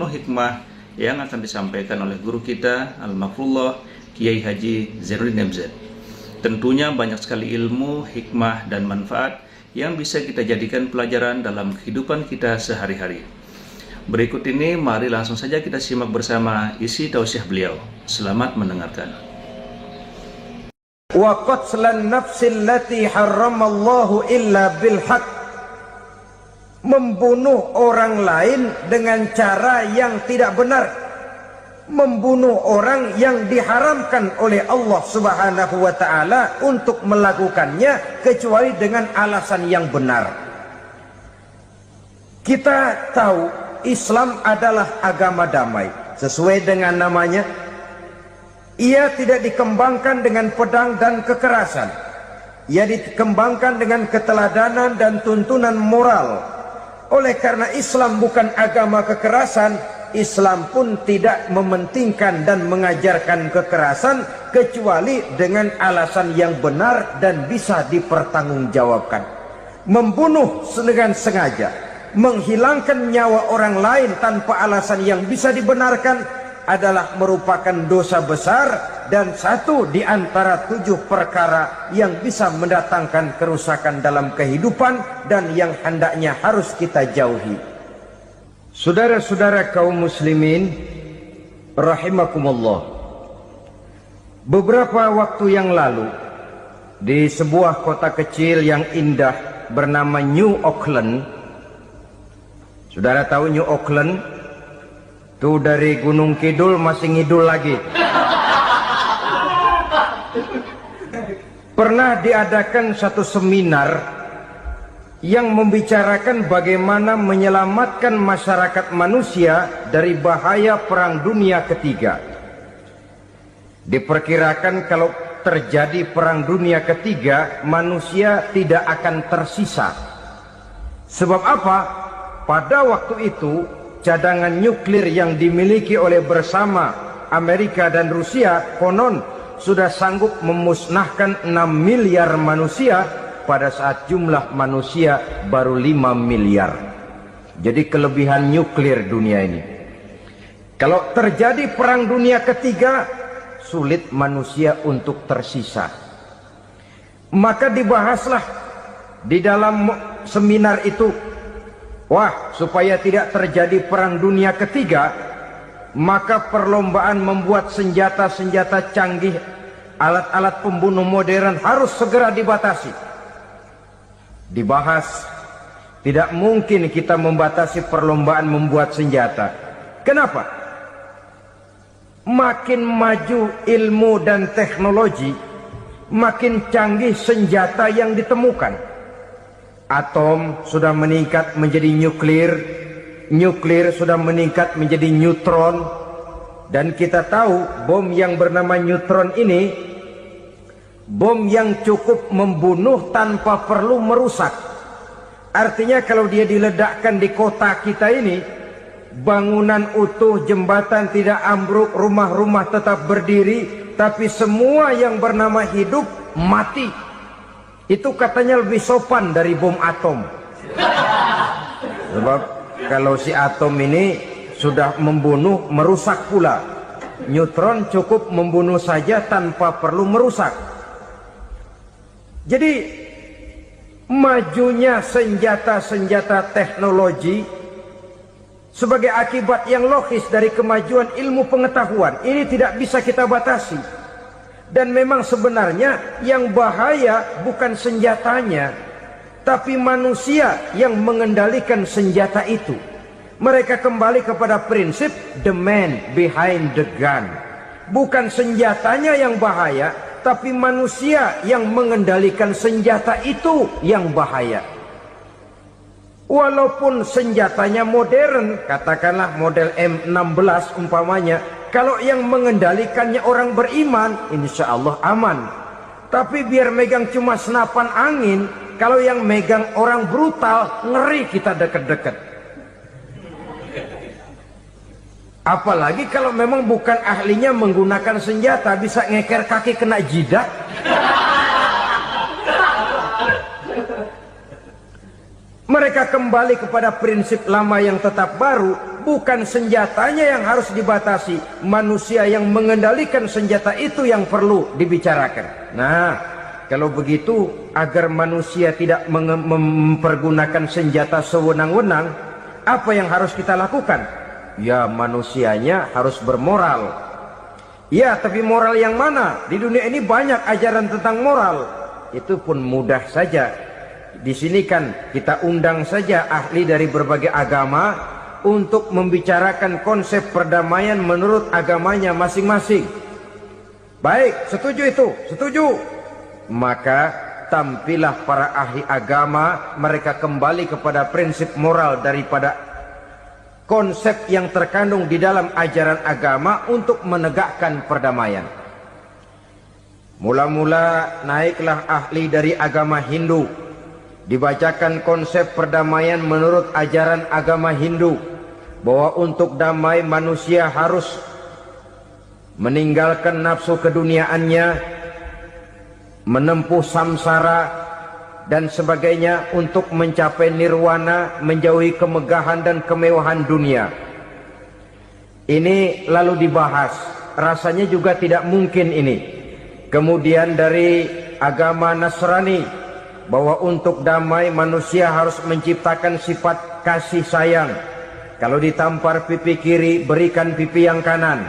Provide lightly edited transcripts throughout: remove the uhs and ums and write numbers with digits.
hikmah yang akan disampaikan oleh guru kita Al-Mafrullah Kiai Haji Zainuddin MZ. Tentunya banyak sekali ilmu, hikmah, dan manfaat yang bisa kita jadikan pelajaran dalam kehidupan kita sehari-hari. Berikut ini mari langsung saja kita simak bersama isi tausiah beliau. Selamat mendengarkan. Wa qatlan nafsil lati harramallahu illa bil haqq, membunuh orang lain dengan cara yang tidak benar, membunuh orang yang diharamkan oleh Allah Subhanahu wa ta'ala untuk melakukannya kecuali dengan alasan yang benar. Kita tahu Islam adalah agama damai. Sesuai dengan namanya, ia tidak dikembangkan dengan pedang dan kekerasan. Ia dikembangkan dengan keteladanan dan tuntunan moral. Oleh karena Islam bukan agama kekerasan, Islam pun tidak mementingkan dan mengajarkan kekerasan kecuali dengan alasan yang benar dan bisa dipertanggungjawabkan. Membunuh dengan sengaja, menghilangkan nyawa orang lain tanpa alasan yang bisa dibenarkan adalah merupakan dosa besar dan satu di antara 7 perkara yang bisa mendatangkan kerusakan dalam kehidupan dan yang hendaknya harus kita jauhi. Saudara-saudara kaum muslimin rahimakumullah, beberapa waktu yang lalu di sebuah kota kecil yang indah bernama New Auckland. Saudara tahu New Auckland? Tuh dari Gunung Kidul masih ngidul lagi. Pernah diadakan satu seminar yang membicarakan bagaimana menyelamatkan masyarakat manusia dari bahaya Perang Dunia Ketiga. Diperkirakan kalau terjadi Perang Dunia Ketiga, manusia tidak akan tersisa. Sebab apa? Pada waktu itu cadangan nuklir yang dimiliki oleh bersama Amerika dan Rusia konon sudah sanggup memusnahkan 6 miliar manusia pada saat jumlah manusia baru 5 miliar. Jadi kelebihan nuklir dunia ini. Kalau terjadi Perang Dunia Ketiga, sulit manusia untuk tersisa. Maka dibahaslah di dalam seminar itu, wah, supaya tidak terjadi Perang Dunia Ketiga, maka perlombaan membuat senjata-senjata canggih, alat-alat pembunuh modern harus segera dibatasi. Dibahas, tidak mungkin kita membatasi perlombaan membuat senjata. Kenapa? Makin maju ilmu dan teknologi, makin canggih senjata yang ditemukan. Atom sudah meningkat menjadi nuklir, nuklir sudah meningkat menjadi neutron, dan kita tahu bom yang bernama neutron ini bom yang cukup membunuh tanpa perlu merusak. Artinya kalau dia diledakkan di kota kita ini, bangunan utuh, jembatan tidak ambruk, rumah-rumah tetap berdiri, tapi semua yang bernama hidup mati. Itu katanya lebih sopan dari bom atom. Sebab kalau si atom ini sudah membunuh, merusak pula. Neutron cukup membunuh saja tanpa perlu merusak. Jadi majunya senjata-senjata teknologi sebagai akibat yang logis dari kemajuan ilmu pengetahuan ini tidak bisa kita batasi. Dan memang sebenarnya yang bahaya bukan senjatanya, tapi manusia yang mengendalikan senjata itu. Mereka kembali kepada prinsip the man behind the gun. Bukan senjatanya yang bahaya, tapi manusia yang mengendalikan senjata itu yang bahaya. Walaupun senjatanya modern, katakanlah model M16 umpamanya, kalau yang mengendalikannya orang beriman, insya Allah aman. Tapi biar megang cuma senapan angin, kalau yang megang orang brutal, ngeri kita deket-deket. Apalagi kalau memang bukan ahlinya menggunakan senjata, bisa ngeker kaki kena jidat. Mereka kembali kepada prinsip lama yang tetap baru, bukan senjatanya yang harus dibatasi, manusia yang mengendalikan senjata itu yang perlu dibicarakan. Nah, kalau begitu, agar manusia tidak mempergunakan senjata sewenang-wenang, apa yang harus kita lakukan? Ya, manusianya harus bermoral. Ya, tapi moral yang mana? Di dunia ini banyak ajaran tentang moral. Itu pun mudah saja. Di sini kan kita undang saja ahli dari berbagai agama untuk membicarakan konsep perdamaian menurut agamanya masing-masing. Baik, setuju itu? Setuju. Maka tampillah para ahli agama, mereka kembali kepada prinsip moral daripada konsep yang terkandung di dalam ajaran agama untuk menegakkan perdamaian. Mula-mula naiklah ahli dari agama Hindu, dibacakan konsep perdamaian menurut ajaran agama Hindu, bahwa untuk damai manusia harus meninggalkan nafsu keduniaannya, menempuh samsara dan sebagainya untuk mencapai nirwana, menjauhi kemegahan dan kemewahan dunia. Ini lalu dibahas, rasanya juga tidak mungkin ini. Kemudian dari agama Nasrani, bahwa untuk damai manusia harus menciptakan sifat kasih sayang. Kalau ditampar pipi kiri, berikan pipi yang kanan.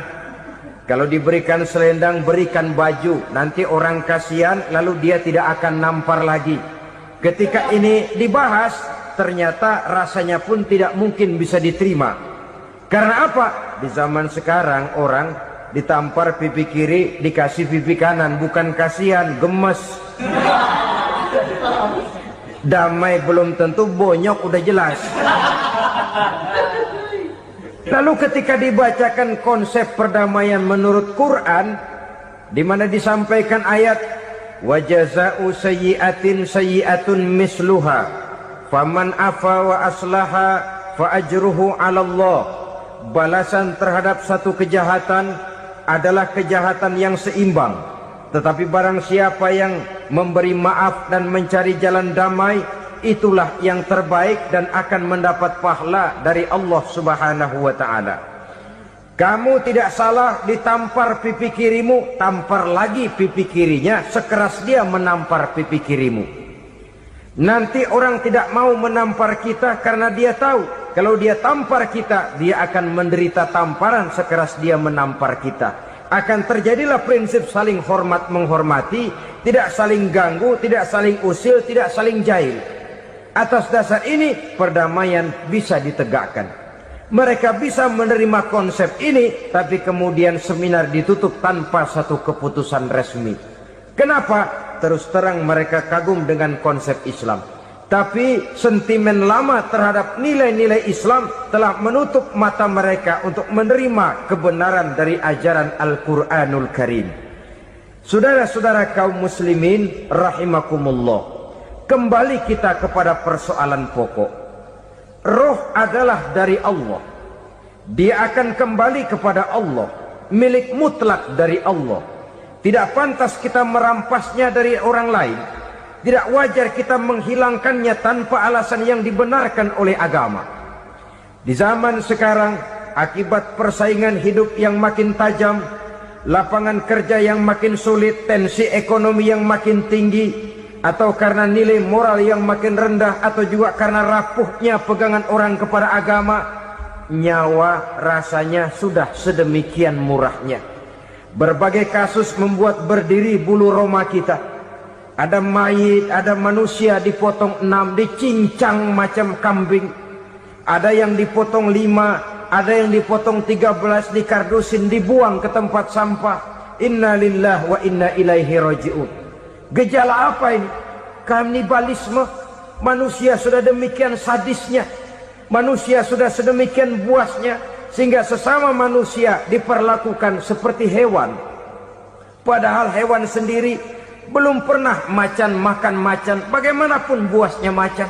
Kalau diberikan selendang, berikan baju. Nanti orang kasihan, lalu dia tidak akan nampar lagi. Ketika ini dibahas, ternyata rasanya pun tidak mungkin bisa diterima. Karena apa? Di zaman sekarang orang ditampar pipi kiri, dikasih pipi kanan. Bukan kasihan, gemes. Damai belum tentu, bonyok udah jelas. Lalu ketika dibacakan konsep perdamaian menurut Quran, di mana disampaikan ayat wa jazaa'u sayyi'atin sayyi'atun misluha faman afa wa aslaha fa ajruhu 'ala Allah. Balasan terhadap satu kejahatan adalah kejahatan yang seimbang, tetapi barang siapa yang memberi maaf dan mencari jalan damai, itulah yang terbaik dan akan mendapat pahala dari Allah Subhanahu wa ta'ala. Kamu tidak salah ditampar pipi kirimu, tampar lagi pipi kirinya sekeras dia menampar pipi kirimu. Nanti orang tidak mau menampar kita karena dia tahu kalau dia tampar kita, dia akan menderita tamparan sekeras dia menampar kita. Akan terjadilah prinsip saling hormat menghormati, tidak saling ganggu, tidak saling usil, tidak saling jahil. Atas dasar ini perdamaian bisa ditegakkan. Mereka bisa menerima konsep ini, tapi kemudian seminar ditutup tanpa satu keputusan resmi. Kenapa? Terus terang mereka kagum dengan konsep Islam, tapi sentimen lama terhadap nilai-nilai Islam telah menutup mata mereka untuk menerima kebenaran dari ajaran Al-Quranul Karim. Saudara-saudara kaum muslimin rahimakumullah, kembali kita kepada persoalan pokok. Roh adalah dari Allah. Dia akan kembali kepada Allah, milik mutlak dari Allah. Tidak pantas kita merampasnya dari orang lain. Tidak wajar kita menghilangkannya tanpa alasan yang dibenarkan oleh agama. Di zaman sekarang, akibat persaingan hidup yang makin tajam, lapangan kerja yang makin sulit, tensi ekonomi yang makin tinggi, atau karena nilai moral yang makin rendah, atau juga karena rapuhnya pegangan orang kepada agama, nyawa rasanya sudah sedemikian murahnya. Berbagai kasus membuat berdiri bulu roma kita. Ada mayit, ada manusia dipotong 6, dicincang macam kambing. Ada yang dipotong 5, ada yang dipotong 13, dikardusin, dibuang ke tempat sampah. Inna lillahi wa inna ilaihi raji'un. Gejala apa ini? Kanibalisme. Manusia sudah demikian sadisnya, manusia sudah sedemikian buasnya, sehingga sesama manusia diperlakukan seperti hewan. Padahal hewan sendiri belum pernah macan makan macan, bagaimanapun buasnya macan.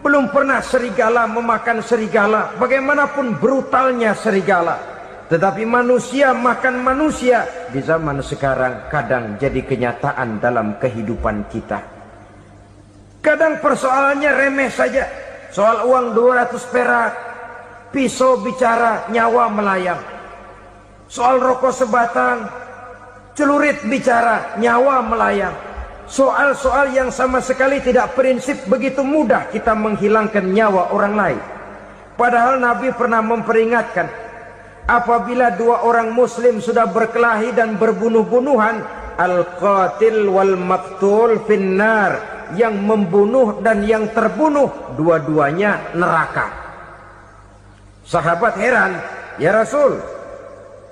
Belum pernah serigala memakan serigala, bagaimanapun brutalnya serigala. Tetapi manusia makan manusia di zaman sekarang kadang jadi kenyataan dalam kehidupan kita. Kadang persoalannya remeh saja, soal uang 200 perak, pisau bicara, nyawa melayang. Soal rokok sebatang, celurit bicara, nyawa melayang. Soal-soal yang sama sekali tidak prinsip, begitu mudah kita menghilangkan nyawa orang lain. Padahal Nabi pernah memperingatkan, apabila dua orang muslim sudah berkelahi dan berbunuh-bunuhan, al-qatil wal maktul finnar, yang membunuh dan yang terbunuh dua-duanya neraka. Sahabat heran, ya Rasul,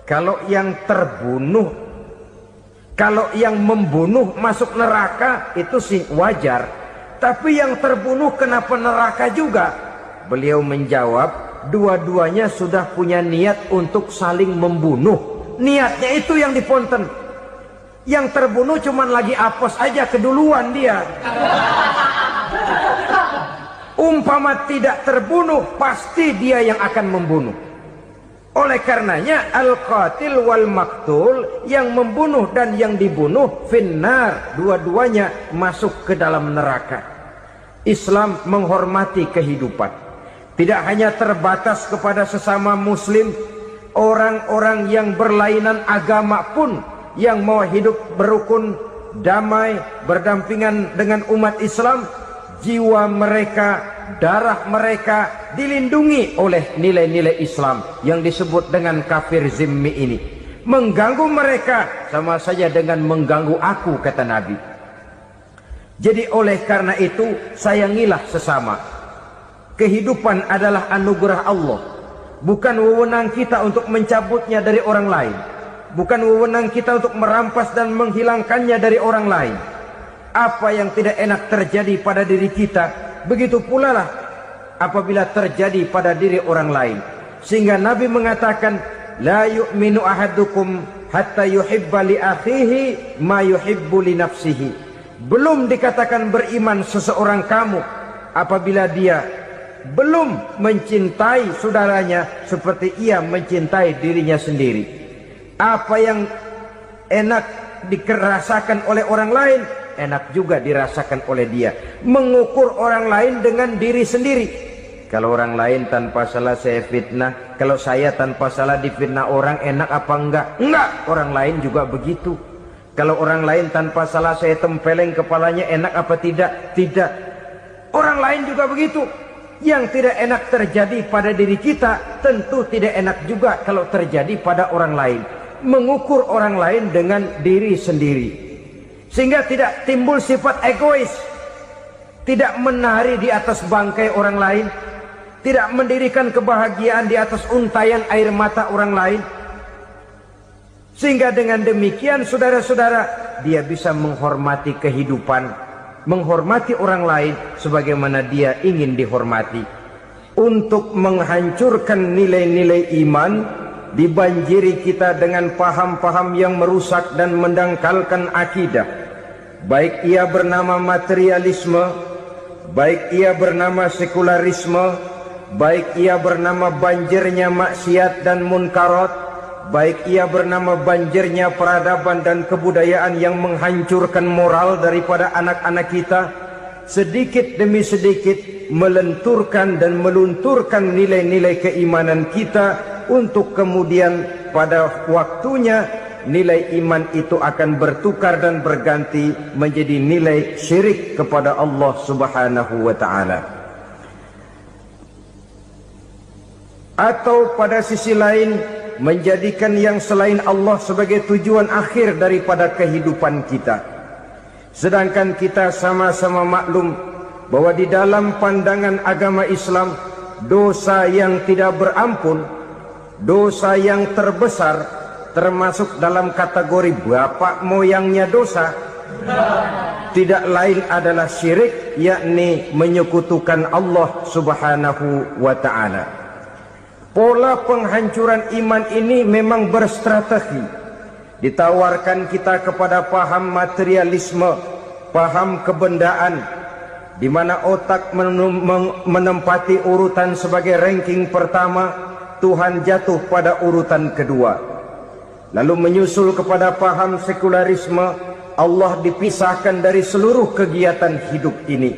kalau yang membunuh masuk neraka itu sih wajar, tapi yang terbunuh kenapa neraka juga? Beliau menjawab, dua-duanya sudah punya niat untuk saling membunuh. Niatnya itu yang diponten. Yang terbunuh cuman lagi apes aja, keduluan dia. Umpama tidak terbunuh, pasti dia yang akan membunuh. Oleh karenanya al-qatil wal maktul, yang membunuh dan yang dibunuh finnar, dua-duanya masuk ke dalam neraka. Islam menghormati kehidupan, tidak hanya terbatas kepada sesama muslim, orang-orang yang berlainan agama pun yang mau hidup berukun, damai, berdampingan dengan umat Islam, jiwa mereka, darah mereka dilindungi oleh nilai-nilai Islam yang disebut dengan kafir zimmi ini. Mengganggu mereka sama saja dengan mengganggu aku, kata Nabi. Jadi oleh karena itu, sayangilah sesama. Kehidupan adalah anugerah Allah, bukan wewenang kita untuk mencabutnya dari orang lain, bukan wewenang kita untuk merampas dan menghilangkannya dari orang lain. Apa yang tidak enak terjadi pada diri kita, begitu pula lah apabila terjadi pada diri orang lain. Sehingga Nabi mengatakan, la yu'minu ahadukum hatta yuhibba li akhihi ma yuhibbu li nafsihi. Belum dikatakan beriman seseorang kamu apabila dia belum mencintai saudaranya seperti ia mencintai dirinya sendiri. Apa yang enak dirasakan oleh orang lain, enak juga dirasakan oleh dia. Mengukur orang lain dengan diri sendiri. Kalau orang lain tanpa salah saya fitnah, kalau saya tanpa salah difitnah orang, enak apa enggak? Enggak, orang lain juga begitu. Kalau orang lain tanpa salah saya tempeleng kepalanya, enak apa tidak? Tidak. Orang lain juga begitu. Yang tidak enak terjadi pada diri kita, tentu tidak enak juga kalau terjadi pada orang lain. Mengukur orang lain dengan diri sendiri, sehingga tidak timbul sifat egois, tidak menari di atas bangkai orang lain, tidak mendirikan kebahagiaan di atas untayan air mata orang lain. Sehingga dengan demikian saudara-saudara, dia bisa menghormati kehidupan, menghormati orang lain sebagaimana dia ingin dihormati. Untuk menghancurkan nilai-nilai iman, dibanjiri kita dengan paham-paham yang merusak dan mendangkalkan akidah, baik ia bernama materialisme, baik ia bernama sekularisme, baik ia bernama banjirnya maksiat dan munkarat, baik ia bernama banjirnya peradaban dan kebudayaan yang menghancurkan moral daripada anak-anak kita. Sedikit demi sedikit melenturkan dan melunturkan nilai-nilai keimanan kita, untuk kemudian pada waktunya nilai iman itu akan bertukar dan berganti menjadi nilai syirik kepada Allah Subhanahu wa ta'ala. Atau pada sisi lain, menjadikan yang selain Allah sebagai tujuan akhir daripada kehidupan kita. Sedangkan kita sama-sama maklum bahwa di dalam pandangan agama Islam, dosa yang tidak berampun, dosa yang terbesar, termasuk dalam kategori bapak moyangnya dosa, tidak lain adalah syirik, yakni menyekutukan Allah Subhanahu wa ta'ala. Pola penghancuran iman ini memang berstrategi. Ditawarkan kita kepada paham materialisme, paham kebendaan, di mana otak menempati urutan sebagai ranking pertama, Tuhan jatuh pada urutan kedua. Lalu menyusul kepada paham sekularisme, Allah dipisahkan dari seluruh kegiatan hidup ini.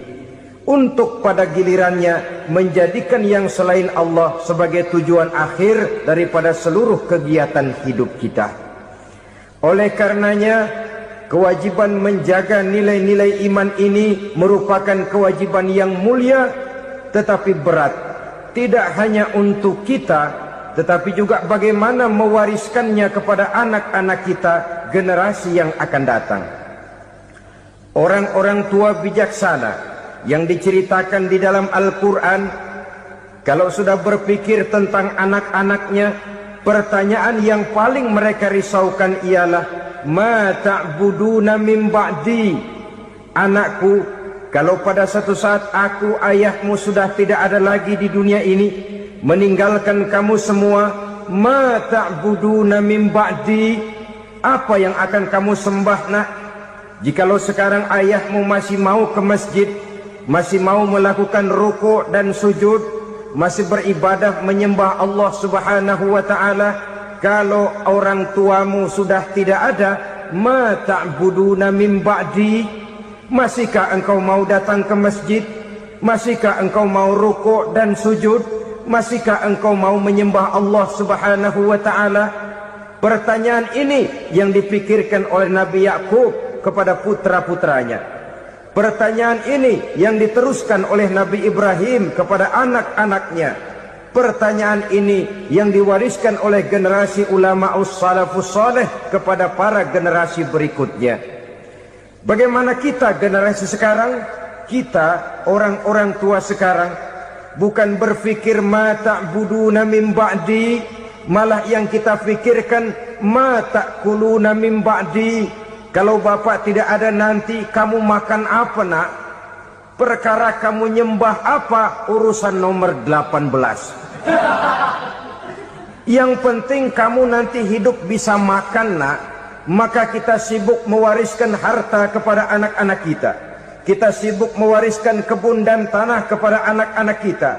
untuk pada gilirannya menjadikan yang selain Allah sebagai tujuan akhir daripada seluruh kegiatan hidup kita. Oleh karenanya, kewajiban menjaga nilai-nilai iman ini merupakan kewajiban yang mulia tetapi berat, tidak hanya untuk kita, tetapi juga bagaimana mewariskannya kepada anak-anak kita, generasi yang akan datang. Orang-orang tua bijaksana yang diceritakan di dalam Al-Quran, kalau sudah berpikir tentang anak-anaknya, pertanyaan yang paling mereka risaukan ialah, ma ta'buduna min ba'di. Anakku, kalau pada satu saat aku, ayahmu sudah tidak ada lagi di dunia ini, meninggalkan kamu semua, ma ta'buduna min ba'di, apa yang akan kamu sembah nak? Jikalau sekarang ayahmu masih mau ke masjid, masih mau melakukan rukuk dan sujud, masih beribadah menyembah Allah Subhanahu wa ta'ala, kalau orang tuamu sudah tidak ada, ma ta'buduna min ba'di, masihkah engkau mau datang ke masjid? Masihkah engkau mau rukuk dan sujud? Masihkah engkau mau menyembah Allah Subhanahu wa ta'ala? Pertanyaan ini yang dipikirkan oleh Nabi Yakub kepada putra-putranya. Pertanyaan ini yang diteruskan oleh Nabi Ibrahim kepada anak-anaknya. Pertanyaan ini yang diwariskan oleh generasi ulama salafus saleh kepada para generasi berikutnya. Bagaimana kita generasi sekarang? Kita orang-orang tua sekarang bukan berfikir ma ta'buduna min ba'di, malah yang kita pikirkan ma ta'kuluna min ba'di. Kalau bapak tidak ada nanti kamu makan apa nak? Perkara kamu nyembah apa, urusan nomor 18. Yang penting kamu nanti hidup bisa makan nak. Maka kita sibuk mewariskan harta kepada anak-anak kita. Kita sibuk mewariskan kebun dan tanah kepada anak-anak kita.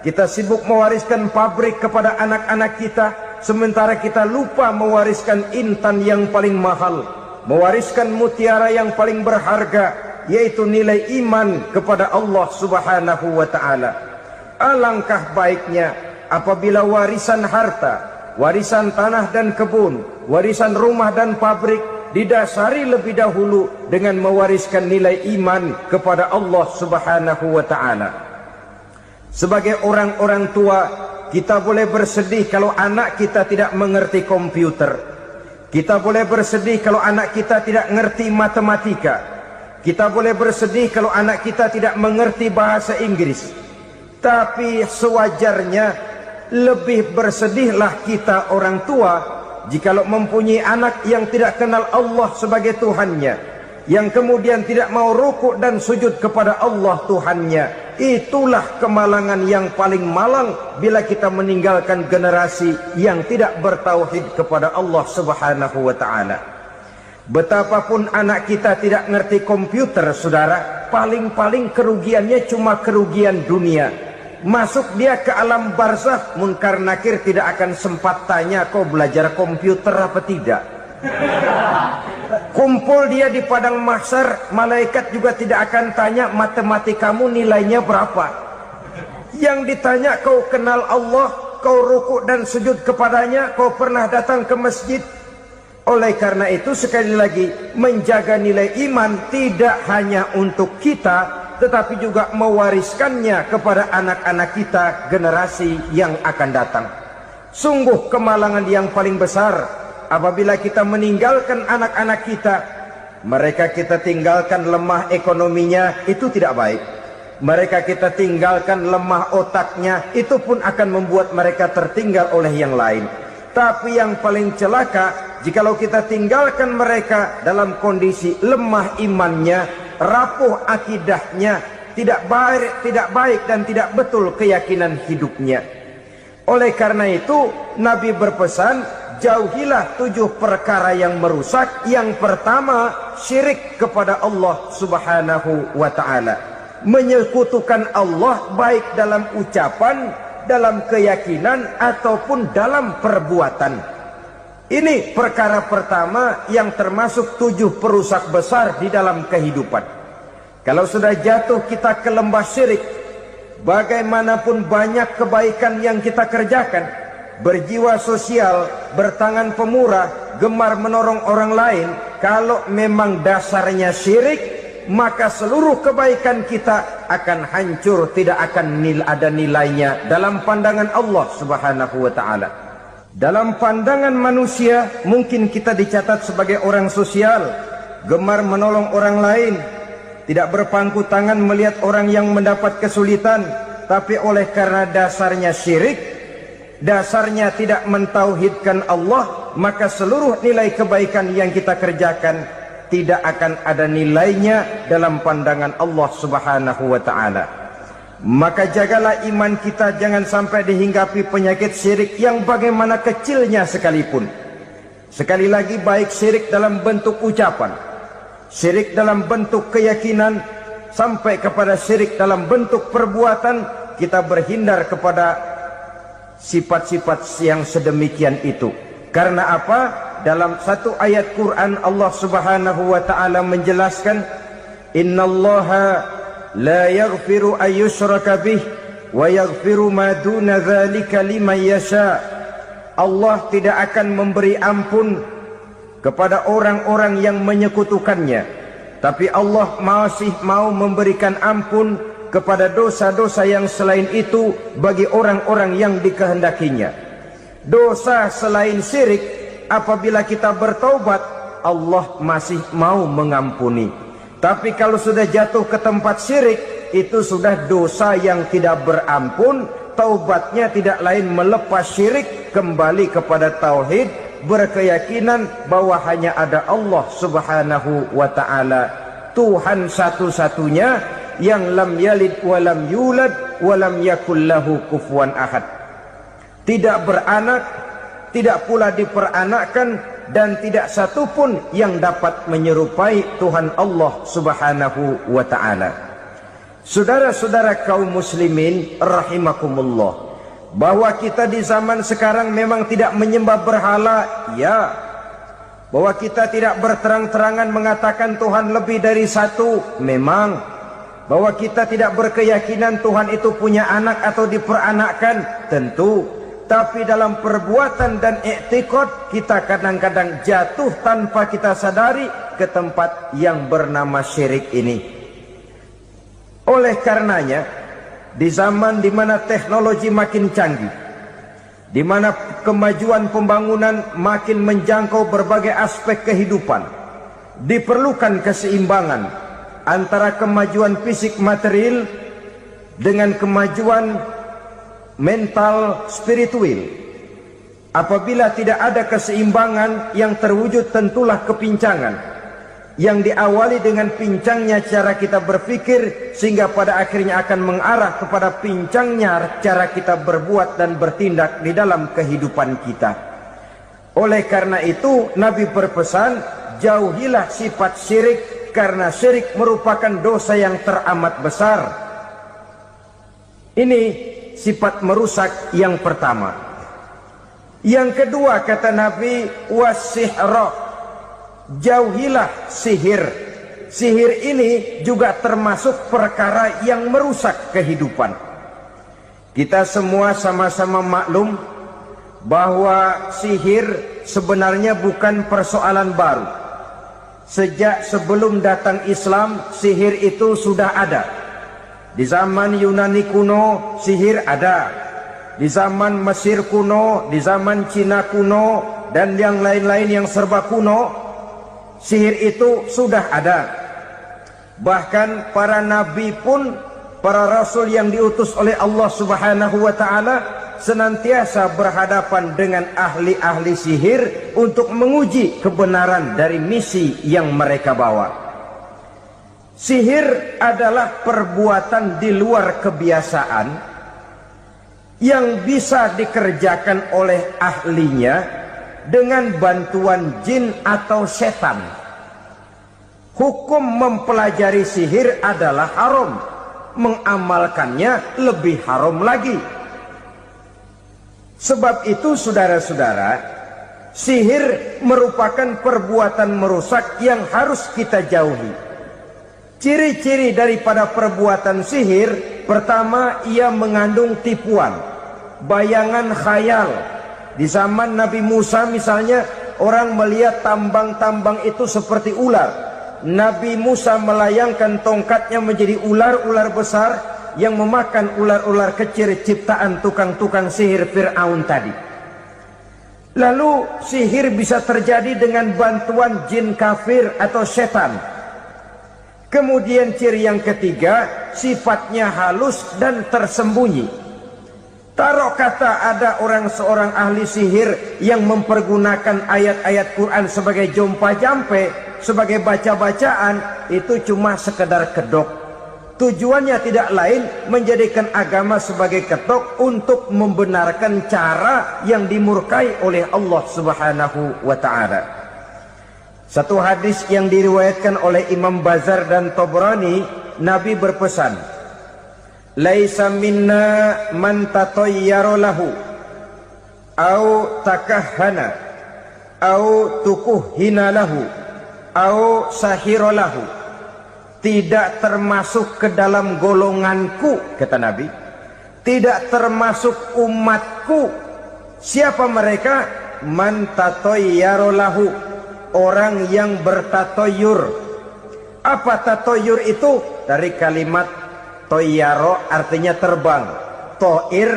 Kita sibuk mewariskan pabrik kepada anak-anak kita. Sementara kita lupa mewariskan intan yang paling mahal, mewariskan mutiara yang paling berharga, yaitu nilai iman kepada Allah Subhanahu wa ta'ala. Alangkah baiknya apabila warisan harta, warisan tanah dan kebun, warisan rumah dan pabrik didasari lebih dahulu dengan mewariskan nilai iman kepada Allah Subhanahu wa ta'ala. Sebagai orang-orang tua, kita boleh bersedih kalau anak kita tidak mengerti komputer. Kita boleh bersedih kalau anak kita tidak mengerti matematika. Kita boleh bersedih kalau anak kita tidak mengerti bahasa Inggris. Tapi sewajarnya lebih bersedihlah kita orang tua jikalau mempunyai anak yang tidak kenal Allah sebagai Tuhannya, yang kemudian tidak mau rukuk dan sujud kepada Allah Tuhannya. Itulah kemalangan yang paling malang bila kita meninggalkan generasi yang tidak bertauhid kepada Allah Subhanahu wa ta'ala. Betapapun anak kita tidak ngerti komputer, saudara, paling-paling kerugiannya cuma kerugian dunia. Masuk dia ke alam barzakh, munkar nakir tidak akan sempat tanya kau belajar komputer apa tidak. Kumpul dia di padang mahsyar, malaikat juga tidak akan tanya matematikamu nilainya berapa. Yang ditanya, kau kenal Allah, kau rukuk dan sujud kepadanya, kau pernah datang ke masjid. Oleh karena itu sekali lagi, menjaga nilai iman tidak hanya untuk kita, tetapi juga mewariskannya kepada anak-anak kita, generasi yang akan datang. Sungguh kemalangan yang paling besar apabila kita meninggalkan anak-anak kita. Mereka kita tinggalkan lemah ekonominya, itu tidak baik. Mereka kita tinggalkan lemah otaknya, itu pun akan membuat mereka tertinggal oleh yang lain. Tapi yang paling celaka, jikalau kita tinggalkan mereka dalam kondisi lemah imannya, rapuh akidahnya, tidak baik dan tidak betul keyakinan hidupnya. Oleh karena itu Nabi berpesan, jauhilah 7 perkara yang merusak. Yang pertama, syirik kepada Allah Subhanahu wa ta'ala. Menyekutukan Allah baik dalam ucapan, dalam keyakinan, ataupun dalam perbuatan. Ini perkara pertama yang termasuk 7 perusak besar di dalam kehidupan. Kalau sudah jatuh kita ke lembah syirik, bagaimanapun banyak kebaikan yang kita kerjakan, berjiwa sosial, bertangan pemurah, gemar menolong orang lain, kalau memang dasarnya syirik, maka seluruh kebaikan kita akan hancur, tidak akan ada nilainya dalam pandangan Allah Subhanahu wa ta'ala. Dalam pandangan manusia, mungkin kita dicatat sebagai orang sosial, gemar menolong orang lain, tidak berpangku tangan melihat orang yang mendapat kesulitan, tapi oleh karena dasarnya syirik, dasarnya tidak mentauhidkan Allah, maka seluruh nilai kebaikan yang kita kerjakan tidak akan ada nilainya dalam pandangan Allah Subhanahu wa ta'ala. Maka jagalah iman kita, jangan sampai dihinggapi penyakit syirik yang bagaimana kecilnya sekalipun. Sekali lagi, baik syirik dalam bentuk ucapan, syirik dalam bentuk keyakinan, sampai kepada syirik dalam bentuk perbuatan, kita berhindar kepada sifat-sifat yang sedemikian itu. Karena apa? Dalam satu ayat Quran Allah Subhanahu wa ta'ala menjelaskan, innallaha la yaghfiru ayyushraka bih wa yaghfiru ma duna dzalika liman yasha. Allah tidak akan memberi ampun kepada orang-orang yang menyekutukannya, tapi Allah masih mau memberikan ampun kepada dosa-dosa yang selain itu bagi orang-orang yang dikehendakinya. Dosa selain syirik, apabila kita bertaubat, Allah masih mau mengampuni. Tapi kalau sudah jatuh ke tempat syirik, itu sudah dosa yang tidak berampun. Taubatnya tidak lain melepas syirik, kembali kepada tauhid, berkeyakinan bahwa hanya ada Allah Subhanahu wa ta'ala, Tuhan satu-satunya yang lam yalid wa lam yulad wa lam yakul lahu kufuwan ahad. Tidak beranak, tidak pula diperanakkan, dan tidak satupun yang dapat menyerupai Tuhan Allah Subhanahu wa ta'ala. Saudara-saudara kaum muslimin rahimakumullah, bahwa kita di zaman sekarang memang tidak menyembah berhala, ya. Bahwa kita tidak berterang-terangan mengatakan Tuhan lebih dari satu, memang. Bahwa kita tidak berkeyakinan Tuhan itu punya anak atau diperanakkan, tentu. Tapi dalam perbuatan dan i'tiqad, kita kadang-kadang jatuh tanpa kita sadari ke tempat yang bernama syirik ini. Oleh karenanya, di zaman di mana teknologi makin canggih, di mana kemajuan pembangunan makin menjangkau berbagai aspek kehidupan, diperlukan keseimbangan antara kemajuan fisik material dengan kemajuan mental spiritual. Apabila tidak ada keseimbangan, yang terwujud tentulah kepincangan, yang diawali dengan pincangnya cara kita berpikir, sehingga pada akhirnya akan mengarah kepada pincangnya cara kita berbuat dan bertindak di dalam kehidupan kita. Oleh karena itu, Nabi berpesan, jauhilah sifat syirik, karena syirik merupakan dosa yang teramat besar. Ini sifat merusak yang pertama. Yang kedua, kata Nabi, wasihra, jauhilah sihir. Sihir ini juga termasuk perkara yang merusak kehidupan. Kita semua sama-sama maklum bahwa sihir sebenarnya bukan persoalan baru. Sejak sebelum datang Islam, sihir itu sudah ada. Di zaman Yunani kuno, sihir ada. Di zaman Mesir kuno, di zaman Cina kuno, dan yang lain-lain yang serba kuno, sihir itu sudah ada. Bahkan para nabi pun, para rasul yang diutus oleh Allah Subhanahu wa ta'ala, senantiasa berhadapan dengan ahli-ahli sihir untuk menguji kebenaran dari misi yang mereka bawa. Sihir adalah perbuatan di luar kebiasaan yang bisa dikerjakan oleh ahlinya dengan bantuan jin atau setan. Hukum mempelajari sihir adalah haram, mengamalkannya lebih haram lagi. Sebab itu saudara-saudara, sihir merupakan perbuatan merusak yang harus kita jauhi. Ciri-ciri daripada perbuatan sihir, pertama, ia mengandung tipuan, bayangan khayal. Di zaman Nabi Musa misalnya, orang melihat tambang-tambang itu seperti ular. Nabi Musa melayangkan tongkatnya menjadi ular-ular besar yang memakan ular-ular kecil ciptaan tukang-tukang sihir Fir'aun tadi. Lalu sihir bisa terjadi dengan bantuan jin kafir atau setan. Kemudian ciri yang ketiga, sifatnya halus dan tersembunyi. Taruh kata ada seorang ahli sihir yang mempergunakan ayat-ayat Quran sebagai jompa-jampe, sebagai baca-bacaan, itu cuma sekedar kedok. Tujuannya tidak lain menjadikan agama sebagai kedok untuk membenarkan cara yang dimurkai oleh Allah Subhanahu wa ta'ala. Satu hadis yang diriwayatkan oleh Imam Bazar dan Tabrani, Nabi berpesan, "Laisa minna man tatayyara lahu au takahhana au tukuhhina lahu au sahira lahu." Tidak termasuk ke dalam golonganku, kata Nabi. Tidak termasuk umatku. Siapa mereka? Man tatayyara lahu, orang yang bertatoyur. Apa tatoyur itu? Dari kalimat toyaro, artinya terbang. Toir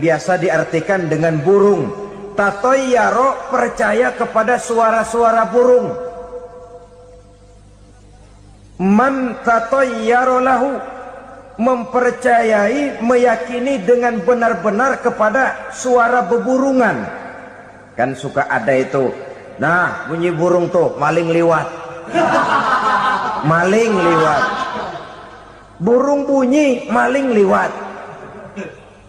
biasa diartikan dengan burung. Tatoyaro percaya kepada suara-suara burung. Man tatayyara lahu, mempercayai, meyakini dengan benar-benar kepada suara beburungan. Kan suka ada itu, nah bunyi burung tuh, maling liwat. Maling liwat. Burung bunyi, maling liwat.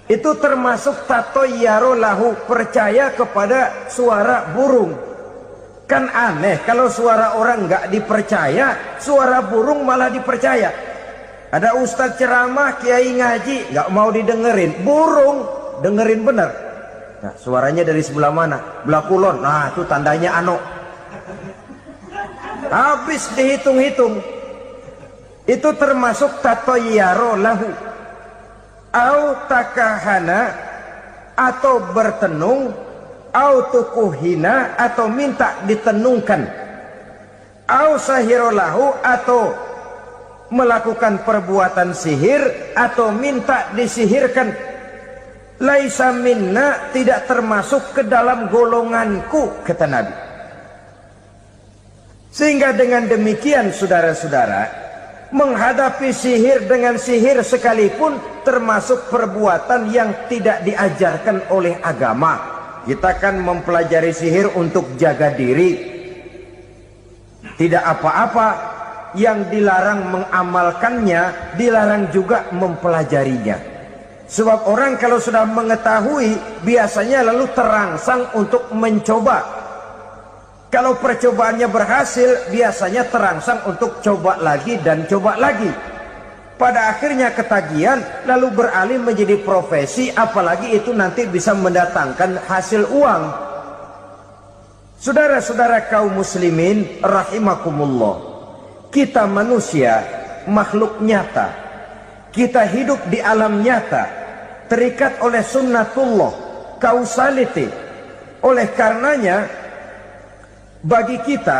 Itu termasuk tatayyara lahu, percaya kepada suara burung. Kan aneh kalau suara orang nggak dipercaya, suara burung malah dipercaya. Ada ustadz ceramah, kiai ngaji, nggak mau didengerin, burung dengerin bener. Nah, suaranya dari sebelah mana? Belah kulon. Nah, itu tandanya ano. Habis dihitung-hitung. Itu termasuk tatayyara lahu. Au takahana, atau bertenung, au tukuhina, atau minta ditenungkan, au sahirolahu, atau melakukan perbuatan sihir atau minta disihirkan. Laisa minna, tidak termasuk ke dalam golonganku, kata Nabi. Sehingga dengan demikian saudara-saudara, menghadapi sihir dengan sihir sekalipun termasuk perbuatan yang tidak diajarkan oleh agama. Kita kan mempelajari sihir untuk jaga diri. Tidak apa-apa, yang dilarang mengamalkannya, dilarang juga mempelajarinya. Sebab orang kalau sudah mengetahui, biasanya lalu terangsang untuk mencoba. Kalau percobaannya berhasil, biasanya terangsang untuk coba lagi dan coba lagi. Pada akhirnya ketagihan, lalu beralih menjadi profesi, apalagi itu nanti bisa mendatangkan hasil uang. Saudara-saudara kaum muslimin rahimakumullah, kita manusia makhluk nyata. Kita hidup di alam nyata, terikat oleh sunnatullah, causality. Oleh karenanya, bagi kita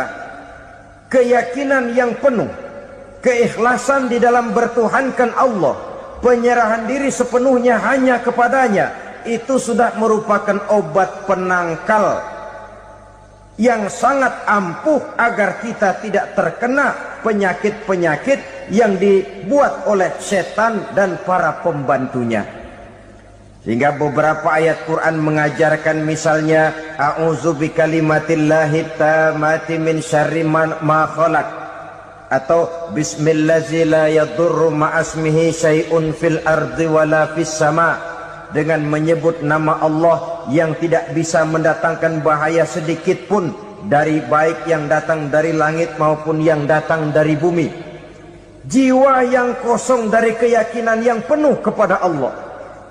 keyakinan yang penuh, keikhlasan di dalam bertuhankan Allah, penyerahan diri sepenuhnya hanya kepadanya, itu sudah merupakan obat penangkal yang sangat ampuh agar kita tidak terkena penyakit-penyakit yang dibuat oleh setan dan para pembantunya. Sehingga beberapa ayat Quran mengajarkan, misalnya a'udzu bikalimatillahi tammati min syarri ma khalaq, atau bismillazi la yadurru ma'asmihi syai'un fil ardi wala fis sama, dengan menyebut nama Allah yang tidak bisa mendatangkan bahaya sedikit pun, dari baik yang datang dari langit maupun yang datang dari bumi. Jiwa yang kosong dari keyakinan yang penuh kepada Allah,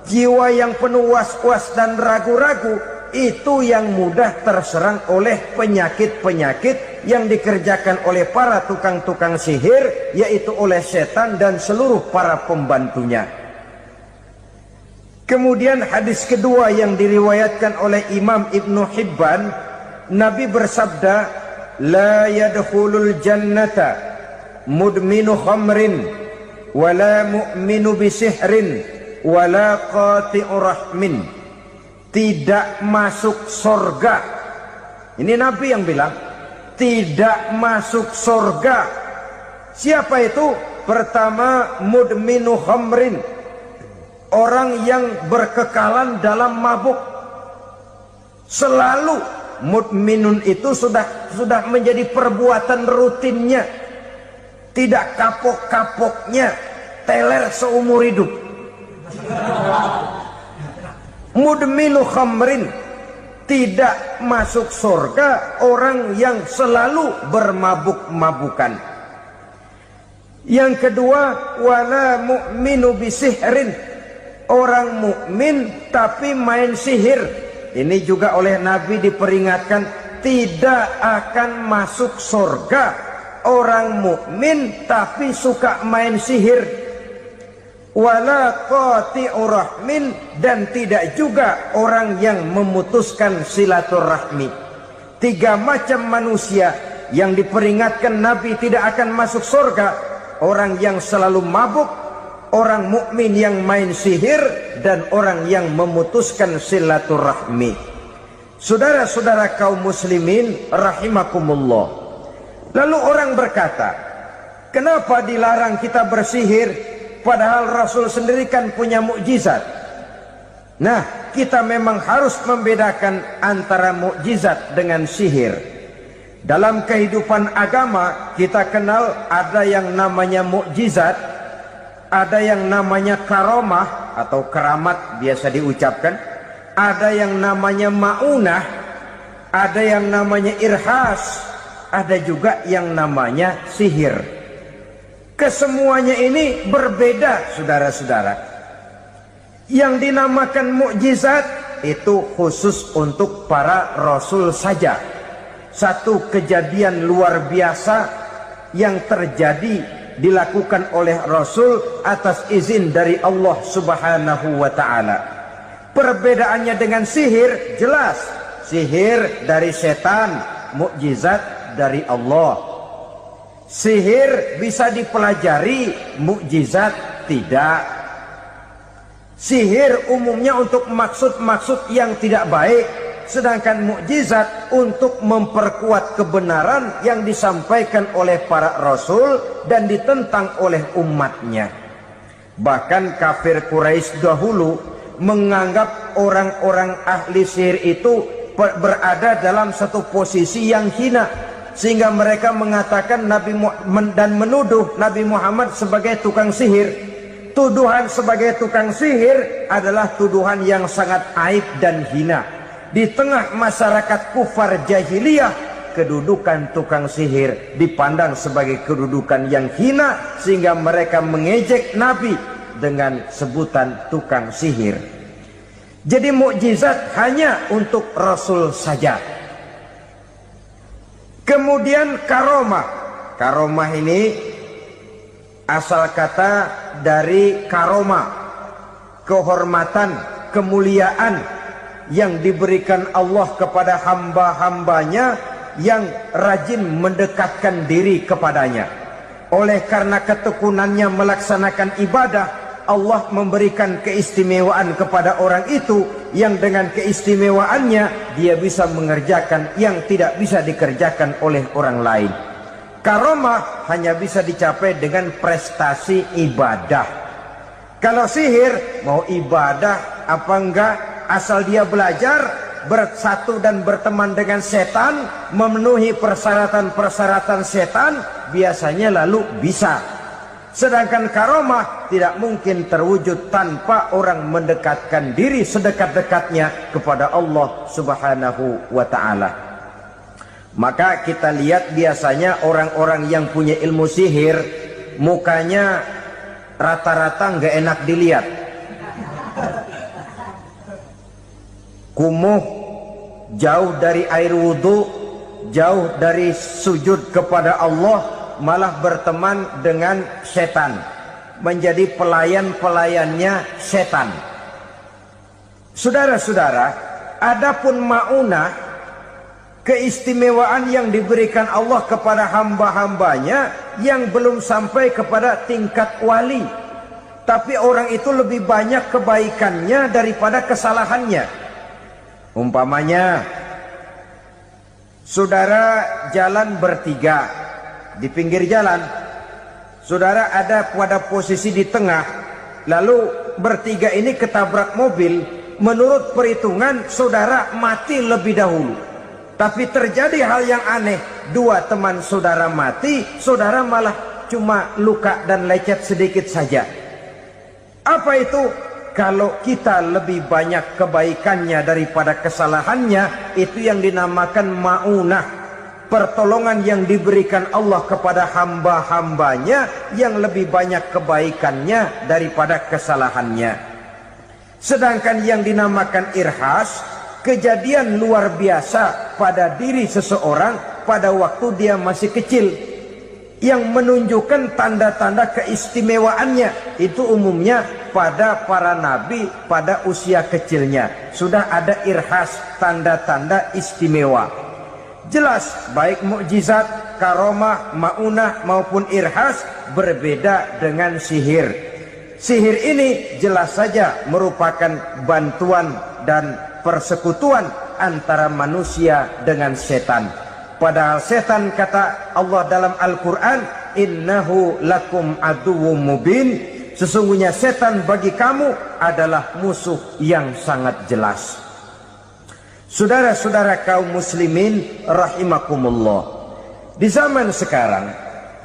jiwa yang penuh was-was dan ragu-ragu, itu yang mudah terserang oleh penyakit-penyakit yang dikerjakan oleh para tukang-tukang sihir, yaitu oleh setan dan seluruh para pembantunya. Kemudian hadis kedua yang diriwayatkan oleh Imam Ibnu Hibban, Nabi bersabda, la yadkhulul jannata mudminu khamrin wala mu'minu bisihrin wala qati'u rahmin. Tidak masuk surga. Ini Nabi yang bilang, tidak masuk surga. Siapa itu? Pertama, mudminu khamrin, orang yang berkekalan dalam mabuk. Selalu mudminun itu sudah menjadi perbuatan rutinnya, tidak kapok-kapoknya, teler seumur hidup. Mudminu khamrin, tidak masuk surga orang yang selalu bermabuk-mabukan. Yang kedua, wala mu'minu bisihrin, orang mukmin tapi main sihir. Ini juga oleh Nabi diperingatkan, tidak akan masuk surga orang mukmin tapi suka main sihir. Wala qati'u rahmin, dan tidak juga orang yang memutuskan silaturahmi. Tiga macam manusia yang diperingatkan Nabi tidak akan masuk surga: orang yang selalu mabuk, orang mukmin yang main sihir, dan orang yang memutuskan silaturahmi. Saudara-saudara kaum muslimin rahimakumullah. Lalu orang berkata, kenapa dilarang kita bersihir? Padahal Rasul sendiri kan punya mukjizat. Nah, kita memang harus membedakan antara mukjizat dengan sihir. Dalam kehidupan agama kita kenal ada yang namanya mukjizat, ada yang namanya karomah atau keramat biasa diucapkan, ada yang namanya maunah, ada yang namanya irhas, ada juga yang namanya sihir. Kesemuanya ini berbeda, saudara-saudara. Yang dinamakan mukjizat itu khusus untuk para rasul saja. Satu kejadian luar biasa yang terjadi dilakukan oleh rasul atas izin dari Allah Subhanahu wa taala. Perbedaannya dengan sihir jelas. Sihir dari setan, mukjizat dari Allah. Sihir bisa dipelajari, mukjizat tidak. Sihir umumnya untuk maksud-maksud yang tidak baik, sedangkan mukjizat untuk memperkuat kebenaran yang disampaikan oleh para rasul dan ditentang oleh umatnya. Bahkan kafir Quraisy dahulu menganggap orang-orang ahli sihir itu berada dalam satu posisi yang hina, sehingga mereka mengatakan dan menuduh Nabi Muhammad sebagai tukang sihir. Tuduhan sebagai tukang sihir adalah tuduhan yang sangat aib dan hina. Di tengah masyarakat kufar jahiliyah, kedudukan tukang sihir dipandang sebagai kedudukan yang hina, sehingga mereka mengejek Nabi dengan sebutan tukang sihir. Jadi mukjizat hanya untuk Rasul saja. Kemudian karomah. Karomah ini asal kata dari karomah, kehormatan, kemuliaan yang diberikan Allah kepada hamba-hambanya yang rajin mendekatkan diri kepadanya. Oleh karena ketekunannya melaksanakan ibadah, Allah memberikan keistimewaan kepada orang itu, yang dengan keistimewaannya dia bisa mengerjakan yang tidak bisa dikerjakan oleh orang lain. Karomah hanya bisa dicapai dengan prestasi ibadah. Kalau sihir, mau ibadah apa enggak, asal dia belajar, bersatu dan berteman dengan setan, memenuhi persyaratan-persyaratan setan, biasanya lalu bisa. Sedangkan karomah tidak mungkin terwujud tanpa orang mendekatkan diri sedekat-dekatnya kepada Allah Subhanahu wa ta'ala. Maka kita lihat biasanya orang-orang yang punya ilmu sihir, mukanya rata-rata nggak enak dilihat. Kumuh, jauh dari air wudhu, jauh dari sujud kepada Allah, malah berteman dengan setan, menjadi pelayan-pelayannya setan. Saudara-saudara, adapun maunah, keistimewaan yang diberikan Allah kepada hamba-hambanya yang belum sampai kepada tingkat wali, tapi orang itu lebih banyak kebaikannya daripada kesalahannya. Umpamanya, saudara jalan bertiga di pinggir jalan, saudara ada pada posisi di tengah, lalu bertiga ini ketabrak mobil. Menurut perhitungan saudara mati lebih dahulu, tapi terjadi hal yang aneh, dua teman saudara mati, saudara malah cuma luka dan lecet sedikit saja. Apa itu? Kalau kita lebih banyak kebaikannya daripada kesalahannya, itu yang dinamakan maunah, pertolongan yang diberikan Allah kepada hamba-hambanya yang lebih banyak kebaikannya daripada kesalahannya. Sedangkan yang dinamakan irhas, kejadian luar biasa pada diri seseorang pada waktu dia masih kecil, yang menunjukkan tanda-tanda keistimewaannya. Itu umumnya pada para nabi pada usia kecilnya sudah ada irhas, tanda-tanda istimewa. Jelas baik mukjizat, karomah, maunah maupun irhas berbeda dengan sihir. Sihir ini jelas saja merupakan bantuan dan persekutuan antara manusia dengan setan. Padahal setan, kata Allah dalam Al-Quran, innahu lakum aduwwum mubin, sesungguhnya setan bagi kamu adalah musuh yang sangat jelas. Saudara-saudara kaum muslimin rahimakumullah, di zaman sekarang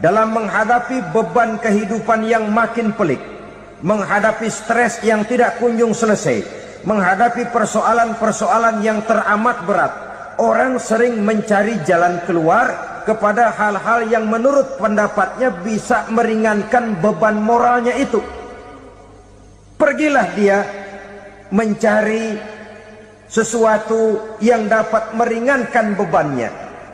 dalam menghadapi beban kehidupan yang makin pelik, menghadapi stres yang tidak kunjung selesai, menghadapi persoalan-persoalan yang teramat berat, orang sering mencari jalan keluar kepada hal-hal yang menurut pendapatnya bisa meringankan beban moralnya itu. Pergilah dia mencari sesuatu yang dapat meringankan bebannya.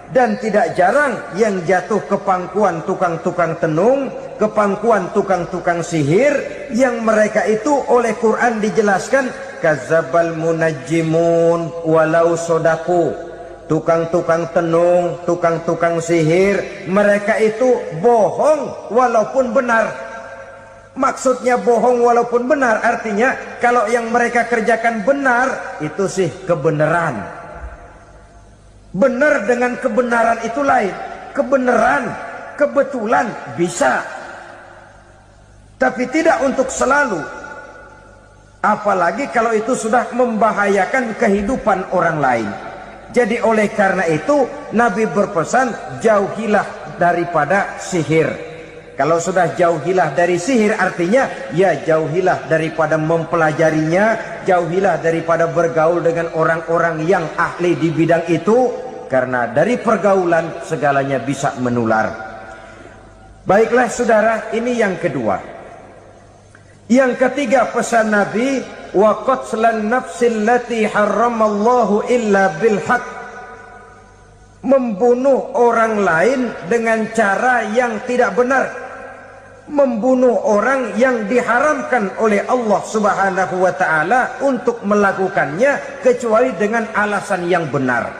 Dan tidak jarang yang jatuh ke pangkuan tukang-tukang tenung, ke pangkuan tukang-tukang sihir, yang mereka itu oleh Quran dijelaskan kadzabal munajjimun walau sodaku. Tukang-tukang tenung, tukang-tukang sihir, mereka itu bohong walaupun benar. Maksudnya bohong walaupun benar, artinya kalau yang mereka kerjakan benar, itu sih kebenaran. Benar dengan kebenaran itu lain. Kebenaran, kebetulan bisa, tapi tidak untuk selalu. Apalagi kalau itu sudah membahayakan kehidupan orang lain. Jadi oleh karena itu Nabi berpesan, jauhilah daripada sihir. Kalau sudah jauhilah dari sihir, artinya ya jauhilah daripada mempelajarinya, jauhilah daripada bergaul dengan orang-orang yang ahli di bidang itu, karena dari pergaulan segalanya bisa menular. Baiklah saudara, ini yang kedua. Yang ketiga pesan Nabi, wa qatlan nafsil lati harramallahu illa bil haq, membunuh orang lain dengan cara yang tidak benar, membunuh orang yang diharamkan oleh Allah Subhanahu wa taala untuk melakukannya kecuali dengan alasan yang benar.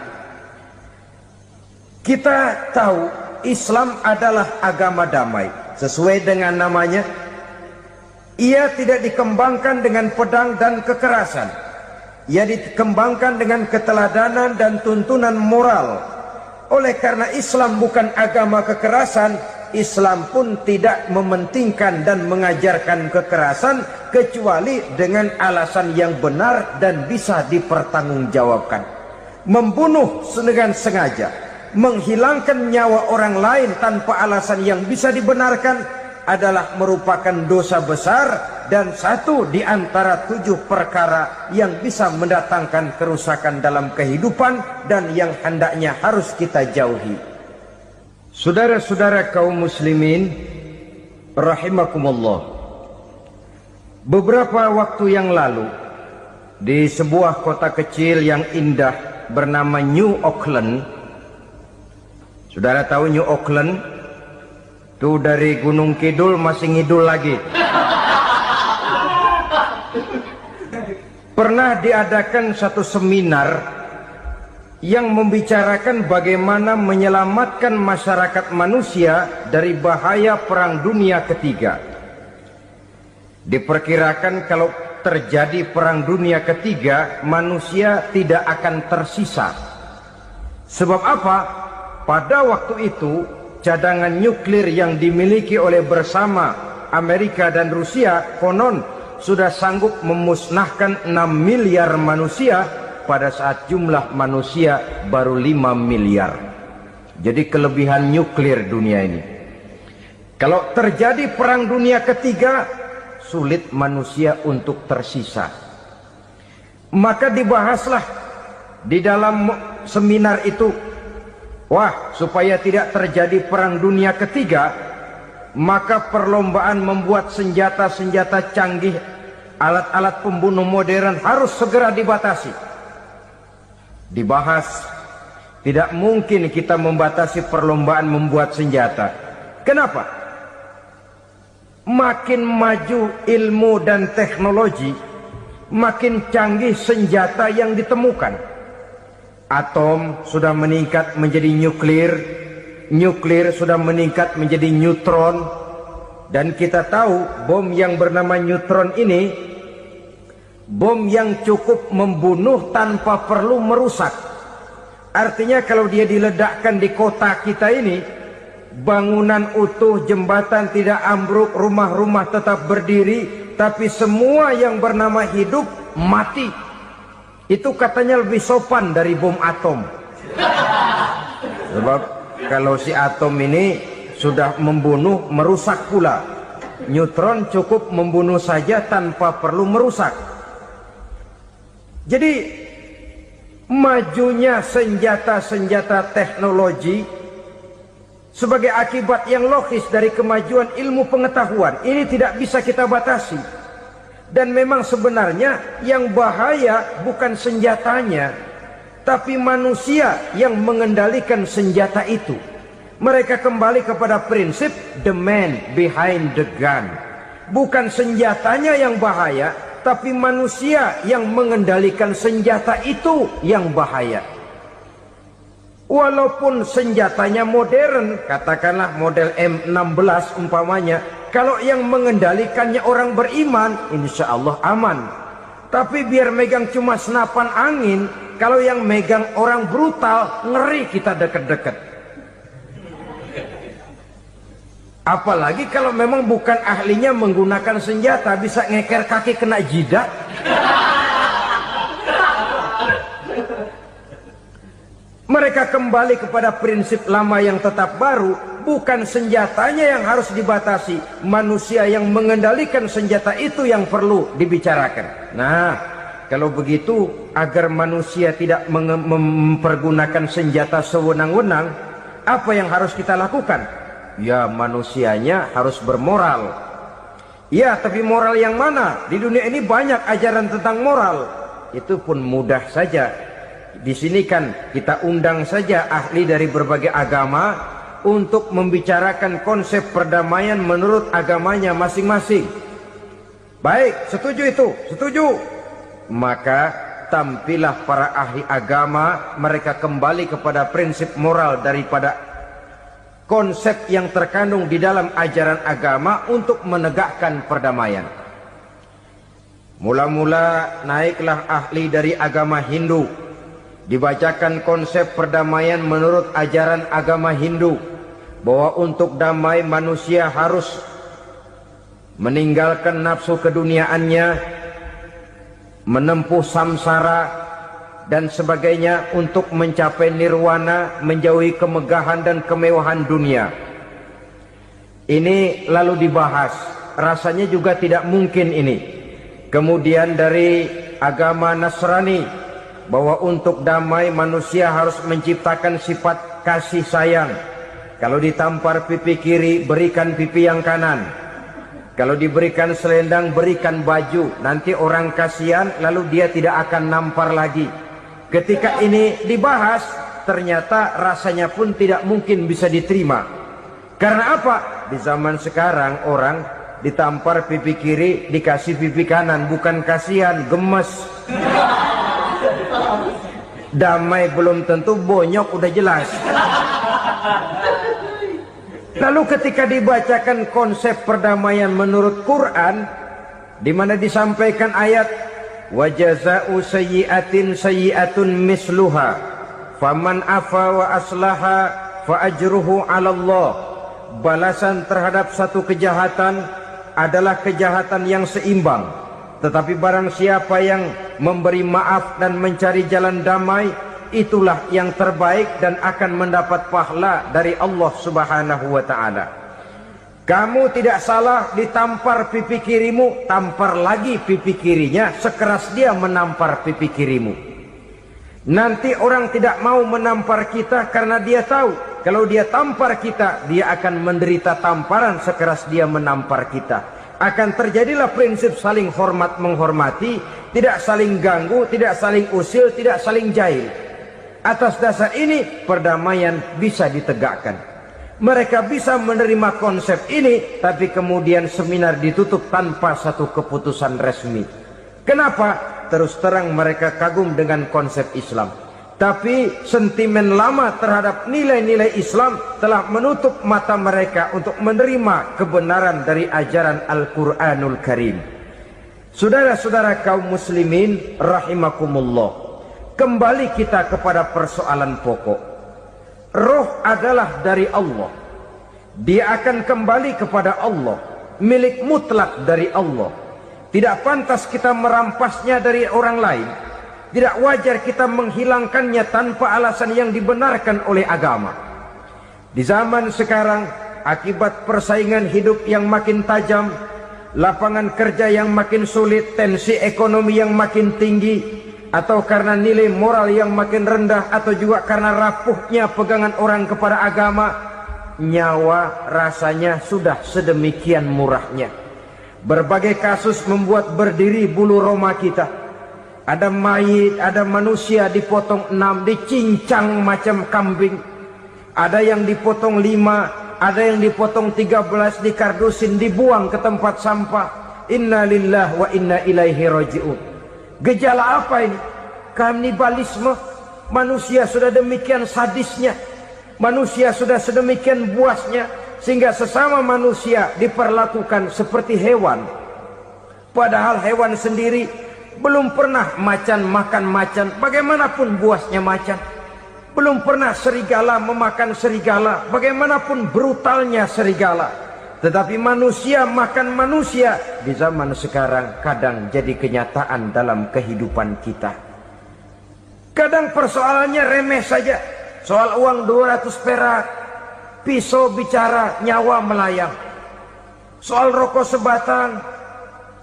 Kita tahu Islam adalah agama damai, sesuai dengan namanya. Ia tidak dikembangkan dengan pedang dan kekerasan. Ia dikembangkan dengan keteladanan dan tuntunan moral. Oleh karena Islam bukan agama kekerasan, Islam pun tidak mementingkan dan mengajarkan kekerasan kecuali dengan alasan yang benar dan bisa dipertanggungjawabkan. Membunuh dengan sengaja, menghilangkan nyawa orang lain tanpa alasan yang bisa dibenarkan adalah merupakan dosa besar dan satu di antara 7 perkara yang bisa mendatangkan kerusakan dalam kehidupan dan yang hendaknya harus kita jauhi. Saudara-saudara kaum muslimin rahimakumullah, beberapa waktu yang lalu di sebuah kota kecil yang indah bernama New Auckland. Saudara tahu New Auckland? Tuh dari Gunung Kidul masih ngidul lagi. Pernah diadakan satu seminar yang membicarakan bagaimana menyelamatkan masyarakat manusia dari bahaya Perang Dunia Ketiga. Diperkirakan kalau terjadi Perang Dunia Ketiga, manusia tidak akan tersisa. Sebab apa? Pada waktu itu, cadangan nuklir yang dimiliki oleh bersama Amerika dan Rusia konon sudah sanggup memusnahkan 6 miliar manusia pada saat jumlah manusia baru 5 miliar. Jadi kelebihan nuklir dunia ini. Kalau terjadi Perang Dunia Ketiga, sulit manusia untuk tersisa. Maka dibahaslah di dalam seminar itu, wah, supaya tidak terjadi Perang Dunia Ketiga, maka perlombaan membuat senjata-senjata canggih, alat-alat pembunuh modern harus segera dibatasi. Dibahas, tidak mungkin kita membatasi perlombaan membuat senjata. Kenapa? Makin maju ilmu dan teknologi, makin canggih senjata yang ditemukan. Atom sudah meningkat menjadi nuklir, nuklir sudah meningkat menjadi neutron, dan kita tahu bom yang bernama neutron ini bom yang cukup membunuh tanpa perlu merusak. Artinya kalau dia diledakkan di kota kita ini, bangunan utuh, jembatan tidak ambruk, rumah-rumah tetap berdiri, tapi semua yang bernama hidup mati. Itu katanya lebih sopan dari bom atom. Sebab kalau si atom ini sudah membunuh, merusak pula. Neutron cukup membunuh saja tanpa perlu merusak. Jadi majunya senjata-senjata teknologi sebagai akibat yang logis dari kemajuan ilmu pengetahuan ini tidak bisa kita batasi. Dan memang sebenarnya yang bahaya bukan senjatanya, tapi manusia yang mengendalikan senjata itu. Mereka kembali kepada prinsip the man behind the gun. Bukan senjatanya yang bahaya, tapi manusia yang mengendalikan senjata itu yang bahaya. Walaupun senjatanya modern, katakanlah model M16 umpamanya, kalau yang mengendalikannya orang beriman, insya Allah aman. Tapi biar megang cuma senapan angin, kalau yang megang orang brutal, ngeri kita deket-deket. Apalagi kalau memang bukan ahlinya menggunakan senjata, bisa ngeker kaki kena jidat. Mereka kembali kepada prinsip lama yang tetap baru, bukan senjatanya yang harus dibatasi, manusia yang mengendalikan senjata itu yang perlu dibicarakan. Nah, kalau begitu, agar manusia tidak mempergunakan senjata sewenang-wenang, apa yang harus kita lakukan? Ya, manusianya harus bermoral. Ya, tapi moral yang mana? Di dunia ini banyak ajaran tentang moral. Itu pun mudah saja. Di sini kan kita undang saja ahli dari berbagai agama untuk membicarakan konsep perdamaian menurut agamanya masing-masing. Baik, setuju itu? Setuju. Maka tampillah para ahli agama, mereka kembali kepada prinsip moral daripada konsep yang terkandung di dalam ajaran agama untuk menegakkan perdamaian. Mula-mula naiklah ahli dari agama Hindu, dibacakan konsep perdamaian menurut ajaran agama Hindu, bahwa untuk damai manusia harus meninggalkan nafsu keduniaannya, menempuh samsara dan sebagainya untuk mencapai nirwana, menjauhi kemegahan dan kemewahan dunia. Ini lalu dibahas, rasanya juga tidak mungkin ini. Kemudian dari agama Nasrani, bahwa untuk damai manusia harus menciptakan sifat kasih sayang. Kalau ditampar pipi kiri, berikan pipi yang kanan. Kalau diberikan selendang, berikan baju. Nanti orang kasihan, lalu dia tidak akan nampar lagi. Ketika ini dibahas, ternyata rasanya pun tidak mungkin bisa diterima. Karena apa? Di zaman sekarang orang ditampar pipi kiri, dikasih pipi kanan. Bukan kasihan, gemes. Damai belum tentu, bonyok udah jelas. Lalu ketika dibacakan konsep perdamaian menurut Quran, di mana disampaikan ayat wa jazaa'u sayyi'atin sayyi'atun misluha faman afa wa aslaha fa ajruhu 'ala Allah. Balasan terhadap satu kejahatan adalah kejahatan yang seimbang, tetapi barang siapa yang memberi maaf dan mencari jalan damai, itulah yang terbaik dan akan mendapat pahala dari Allah Subhanahu wa ta'ala. Kamu tidak salah ditampar pipi kirimu, tampar lagi pipi kirinya sekeras dia menampar pipi kirimu. Nanti orang tidak mau menampar kita karena dia tahu kalau dia tampar kita, dia akan menderita tamparan sekeras dia menampar kita. Akan terjadilah prinsip saling hormat menghormati, tidak saling ganggu, tidak saling usil, tidak saling jahil. Atas dasar ini perdamaian bisa ditegakkan. Mereka bisa menerima konsep ini, tapi kemudian seminar ditutup tanpa satu keputusan resmi. Kenapa? Terus terang mereka kagum dengan konsep Islam, tapi sentimen lama terhadap nilai-nilai Islam telah menutup mata mereka untuk menerima kebenaran dari ajaran Al-Quranul Karim. Saudara-saudara kaum muslimin rahimakumullah, kembali kita kepada persoalan pokok. Roh adalah dari Allah. Dia akan kembali kepada Allah, milik mutlak dari Allah. Tidak pantas kita merampasnya dari orang lain. Tidak wajar kita menghilangkannya tanpa alasan yang dibenarkan oleh agama. Di zaman sekarang, akibat persaingan hidup yang makin tajam, lapangan kerja yang makin sulit, tensi ekonomi yang makin tinggi, atau karena nilai moral yang makin rendah, atau juga karena rapuhnya pegangan orang kepada agama, nyawa rasanya sudah sedemikian murahnya. Berbagai kasus membuat berdiri bulu roma kita. Ada mayit, ada manusia dipotong 6, dicincang macam kambing. Ada yang dipotong 5, ada yang dipotong 13, dikardusin, dibuang ke tempat sampah. Inna lillahi wa inna ilaihi raji'un. Gejala apa ini? Kanibalisme. Manusia sudah demikian sadisnya, manusia sudah sedemikian buasnya, sehingga sesama manusia diperlakukan seperti hewan. Padahal hewan sendiri belum pernah macan makan macan, bagaimanapun buasnya macan. Belum pernah serigala memakan serigala, bagaimanapun brutalnya serigala. Tetapi manusia makan manusia di zaman sekarang kadang jadi kenyataan dalam kehidupan kita. Kadang persoalannya remeh saja. Soal uang 200 perak, pisau bicara, nyawa melayang. Soal rokok sebatang,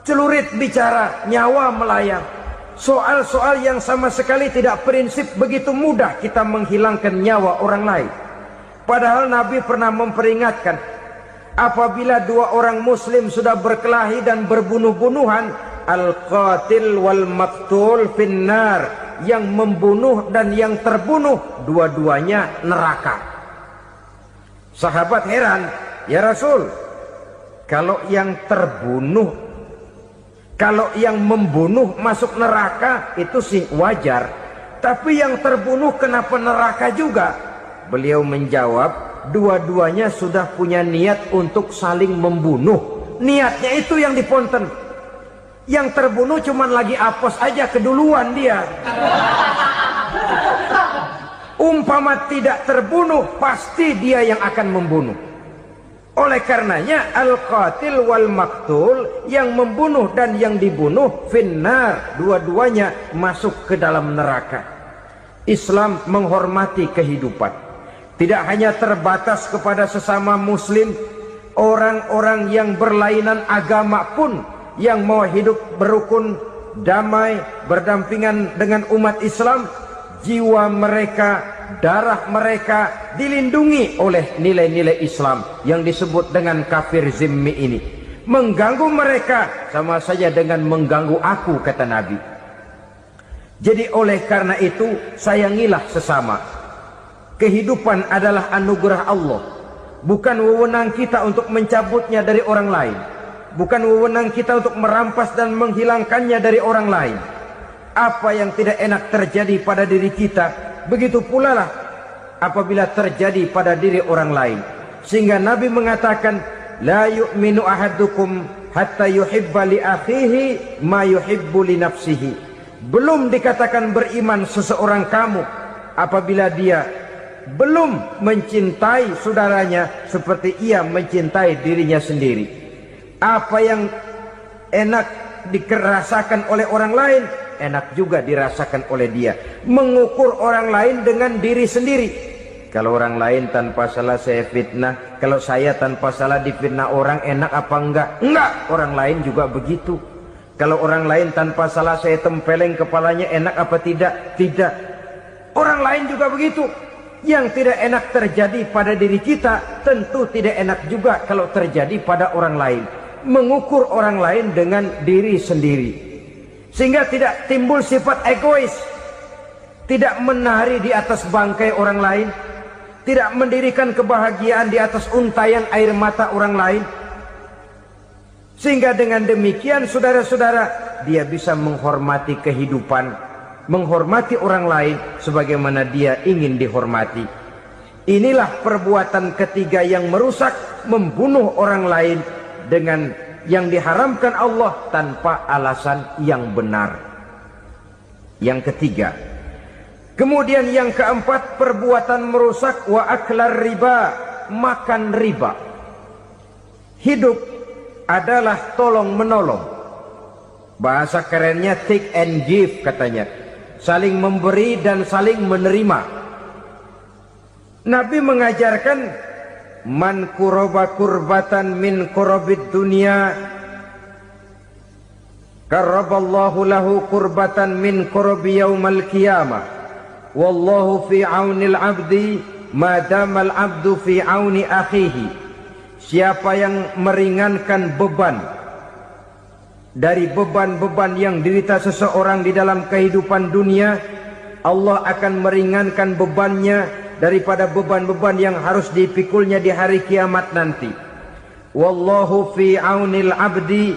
celurit bicara, nyawa melayang. Soal-soal yang sama sekali tidak prinsip, begitu mudah kita menghilangkan nyawa orang lain. Padahal Nabi pernah memperingatkan, apabila dua orang muslim sudah berkelahi dan berbunuh-bunuhan, al-qatil wal maktul finnar, yang membunuh dan yang terbunuh dua-duanya neraka. Sahabat heran, ya Rasul, kalau yang terbunuh, kalau yang membunuh masuk neraka itu sih wajar, tapi yang terbunuh kenapa neraka juga? Beliau menjawab, dua-duanya sudah punya niat untuk saling membunuh. Niatnya itu yang diponten. Yang terbunuh cuman lagi apes aja, keduluan dia. Umpama tidak terbunuh, pasti dia yang akan membunuh. Oleh karenanya al-qatil wal maktul, yang membunuh dan yang dibunuh finnar, dua-duanya masuk ke dalam neraka. Islam menghormati kehidupan, tidak hanya terbatas kepada sesama muslim. Orang-orang yang berlainan agama pun yang mau hidup berukun, damai, berdampingan dengan umat Islam, jiwa mereka, darah mereka dilindungi oleh nilai-nilai Islam yang disebut dengan kafir zimmi ini. Mengganggu mereka sama saja dengan mengganggu aku, kata Nabi. Jadi oleh karena itu, sayangilah sesama. Kehidupan adalah anugerah Allah, bukan wewenang kita untuk mencabutnya dari orang lain, bukan wewenang kita untuk merampas dan menghilangkannya dari orang lain. Apa yang tidak enak terjadi pada diri kita, begitu pula lah apabila terjadi pada diri orang lain. Sehingga Nabi mengatakan, la yu'minu ahadukum hatta yuhibba li akhihi ma yuhibbu li nafsihi. Belum dikatakan beriman seseorang kamu apabila dia belum mencintai saudaranya seperti ia mencintai dirinya sendiri. Apa yang enak dirasakan oleh orang lain, enak juga dirasakan oleh dia. Mengukur orang lain dengan diri sendiri. Kalau orang lain tanpa salah saya fitnah, kalau saya tanpa salah difitnah orang, enak apa enggak? Enggak, orang lain juga begitu. Kalau orang lain tanpa salah saya tempeleng kepalanya, enak apa tidak? Tidak. Orang lain juga begitu. Yang tidak enak terjadi pada diri kita, tentu tidak enak juga kalau terjadi pada orang lain. Mengukur orang lain dengan diri sendiri, sehingga tidak timbul sifat egois, tidak menari di atas bangkai orang lain, tidak mendirikan kebahagiaan di atas untayan air mata orang lain. Sehingga dengan demikian saudara-saudara, dia bisa menghormati kehidupan, menghormati orang lain sebagaimana dia ingin dihormati. Inilah perbuatan ketiga yang merusak, membunuh orang lain dengan yang diharamkan Allah tanpa alasan yang benar. Yang ketiga. Kemudian yang keempat, perbuatan merusak, wa aklar riba, makan riba. Hidup adalah tolong menolong. Bahasa kerennya take and give katanya. Saling memberi dan saling menerima. Nabi mengajarkan, man kuraba kurbatan min kurabid dunia, karaballahu lahu kurbatan min kurabi yaumal qiyamah. Wallahu fi aunil abdi madamal abdu fi auni akhihi. Siapa yang meringankan beban dari beban-beban yang derita seseorang di dalam kehidupan dunia, Allah akan meringankan bebannya daripada beban-beban yang harus dipikulnya di hari kiamat nanti. Wallahu fi aunil abdi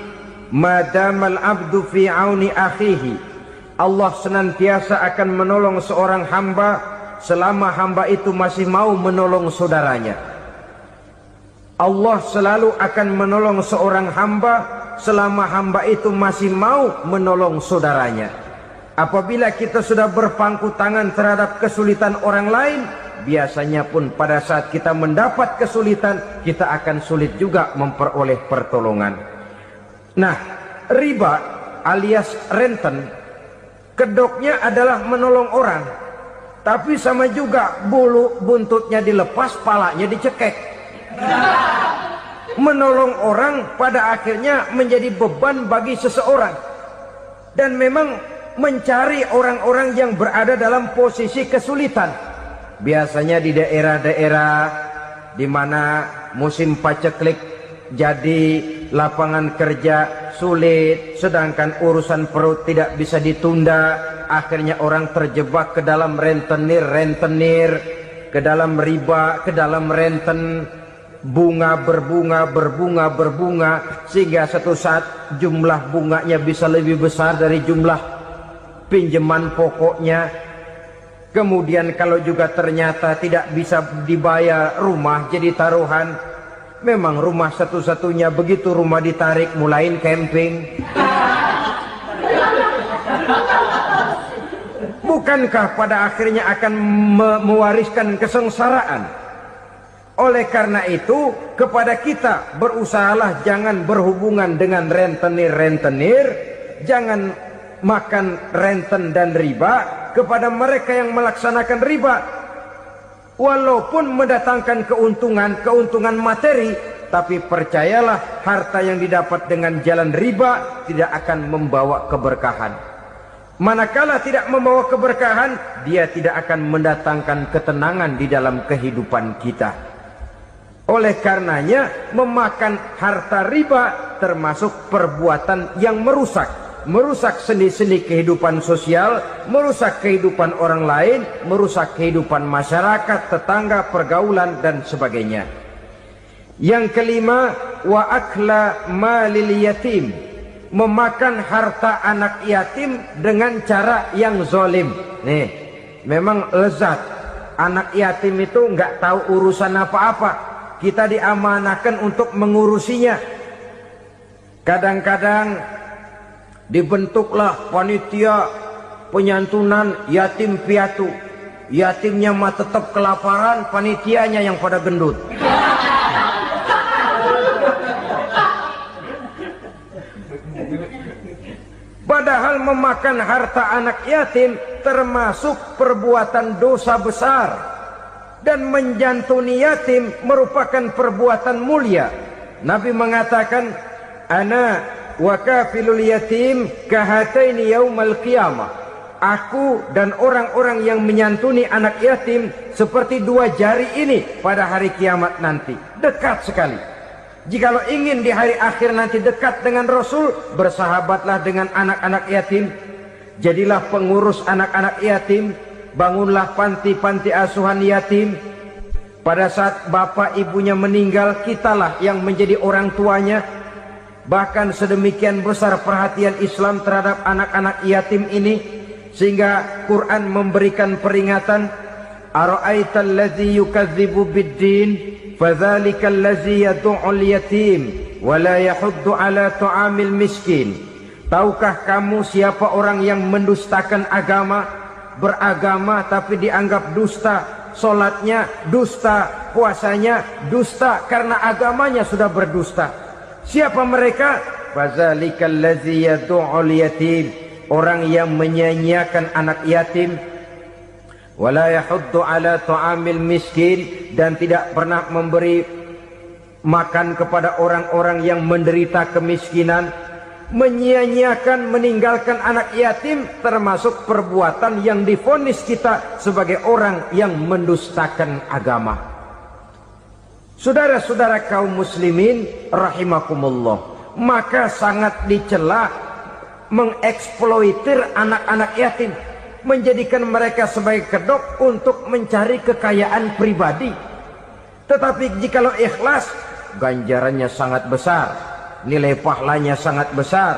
madamal abdu fi auni akhihi. Allah senantiasa akan menolong seorang hamba selama hamba itu masih mau menolong saudaranya. Allah selalu akan menolong seorang hamba selama hamba itu masih mau menolong saudaranya. Apabila kita sudah berpangku tangan terhadap kesulitan orang lain, biasanya pun pada saat kita mendapat kesulitan, kita akan sulit juga memperoleh pertolongan. Nah, riba alias renten, kedoknya adalah menolong orang, tapi sama juga bulu buntutnya dilepas, palanya dicekek. Menolong orang pada akhirnya menjadi beban bagi seseorang. Dan memang mencari orang-orang yang berada dalam posisi kesulitan. Biasanya di daerah-daerah di mana musim paceklik jadi lapangan kerja sulit, sedangkan urusan perut tidak bisa ditunda, akhirnya orang terjebak ke dalam rentenir, ke dalam riba, ke dalam renten. Bunga berbunga sehingga satu saat jumlah bunganya bisa lebih besar dari jumlah pinjaman pokoknya. Kemudian kalau juga ternyata tidak bisa dibayar, rumah jadi taruhan. Memang rumah satu-satunya, begitu rumah ditarik mulain camping. Bukankah pada akhirnya akan mewariskan kesengsaraan? Oleh karena itu, kepada kita berusahalah jangan berhubungan dengan rentenir, jangan makan renten dan riba. Kepada mereka yang melaksanakan riba, walaupun mendatangkan keuntungan materi, tapi percayalah harta yang didapat dengan jalan riba tidak akan membawa keberkahan. Manakala tidak membawa keberkahan, dia tidak akan mendatangkan ketenangan di dalam kehidupan kita. Oleh karenanya, memakan harta riba termasuk perbuatan yang merusak. merusak sendi-sendi kehidupan sosial, merusak kehidupan orang lain, merusak kehidupan masyarakat, tetangga, pergaulan, dan sebagainya. Yang kelima, wa akla malil yatim, memakan harta anak yatim dengan cara yang zalim. Nih, memang lezat. Anak yatim itu nggak tahu urusan apa-apa. Kita diamanahkan untuk mengurusinya. Kadang-kadang dibentuklah panitia penyantunan yatim piatu. Yatimnya mah tetap kelaparan, panitianya yang pada gendut. Padahal memakan harta anak yatim termasuk perbuatan dosa besar, dan menjantuni yatim merupakan perbuatan mulia. Nabi mengatakan, ana wa kafilul yatim kahataini yaumal qiyamah. Aku dan orang-orang yang menyantuni anak yatim seperti dua jari ini pada hari kiamat nanti. Dekat sekali. Jikalau ingin di hari akhir nanti dekat dengan Rasul, bersahabatlah dengan anak-anak yatim. Jadilah pengurus anak-anak yatim. Bangunlah panti-panti asuhan yatim. Pada saat bapak ibunya meninggal, kitalah yang menjadi orang tuanya. Bahkan sedemikian besar perhatian Islam terhadap anak-anak yatim ini, sehingga Quran memberikan peringatan, ara'aital ladzi yukadzibu bid-din fadzalikal ladzi yad'ul yatim wa la yahuddu ala ta'amil miskin. Tahukah kamu siapa orang yang mendustakan agama, beragama tapi dianggap dusta, salatnya dusta, puasanya dusta karena agamanya sudah berdusta. Siapa mereka? Fadzalikal ladzi yad'ul yatim, orang yang menyia-nyiakan anak yatim, wala yahuddu ala ta'amil miskin, dan tidak pernah memberi makan kepada orang-orang yang menderita kemiskinan. Menyia-nyiakan, meninggalkan anak yatim termasuk perbuatan yang divonis kita sebagai orang yang mendustakan agama. Saudara-saudara kaum muslimin rahimakumullah, maka sangat dicela mengeksploitir anak-anak yatim, menjadikan mereka sebagai kedok untuk mencari kekayaan pribadi. Tetapi jikalau ikhlas, ganjarannya sangat besar, nilai pahalanya sangat besar.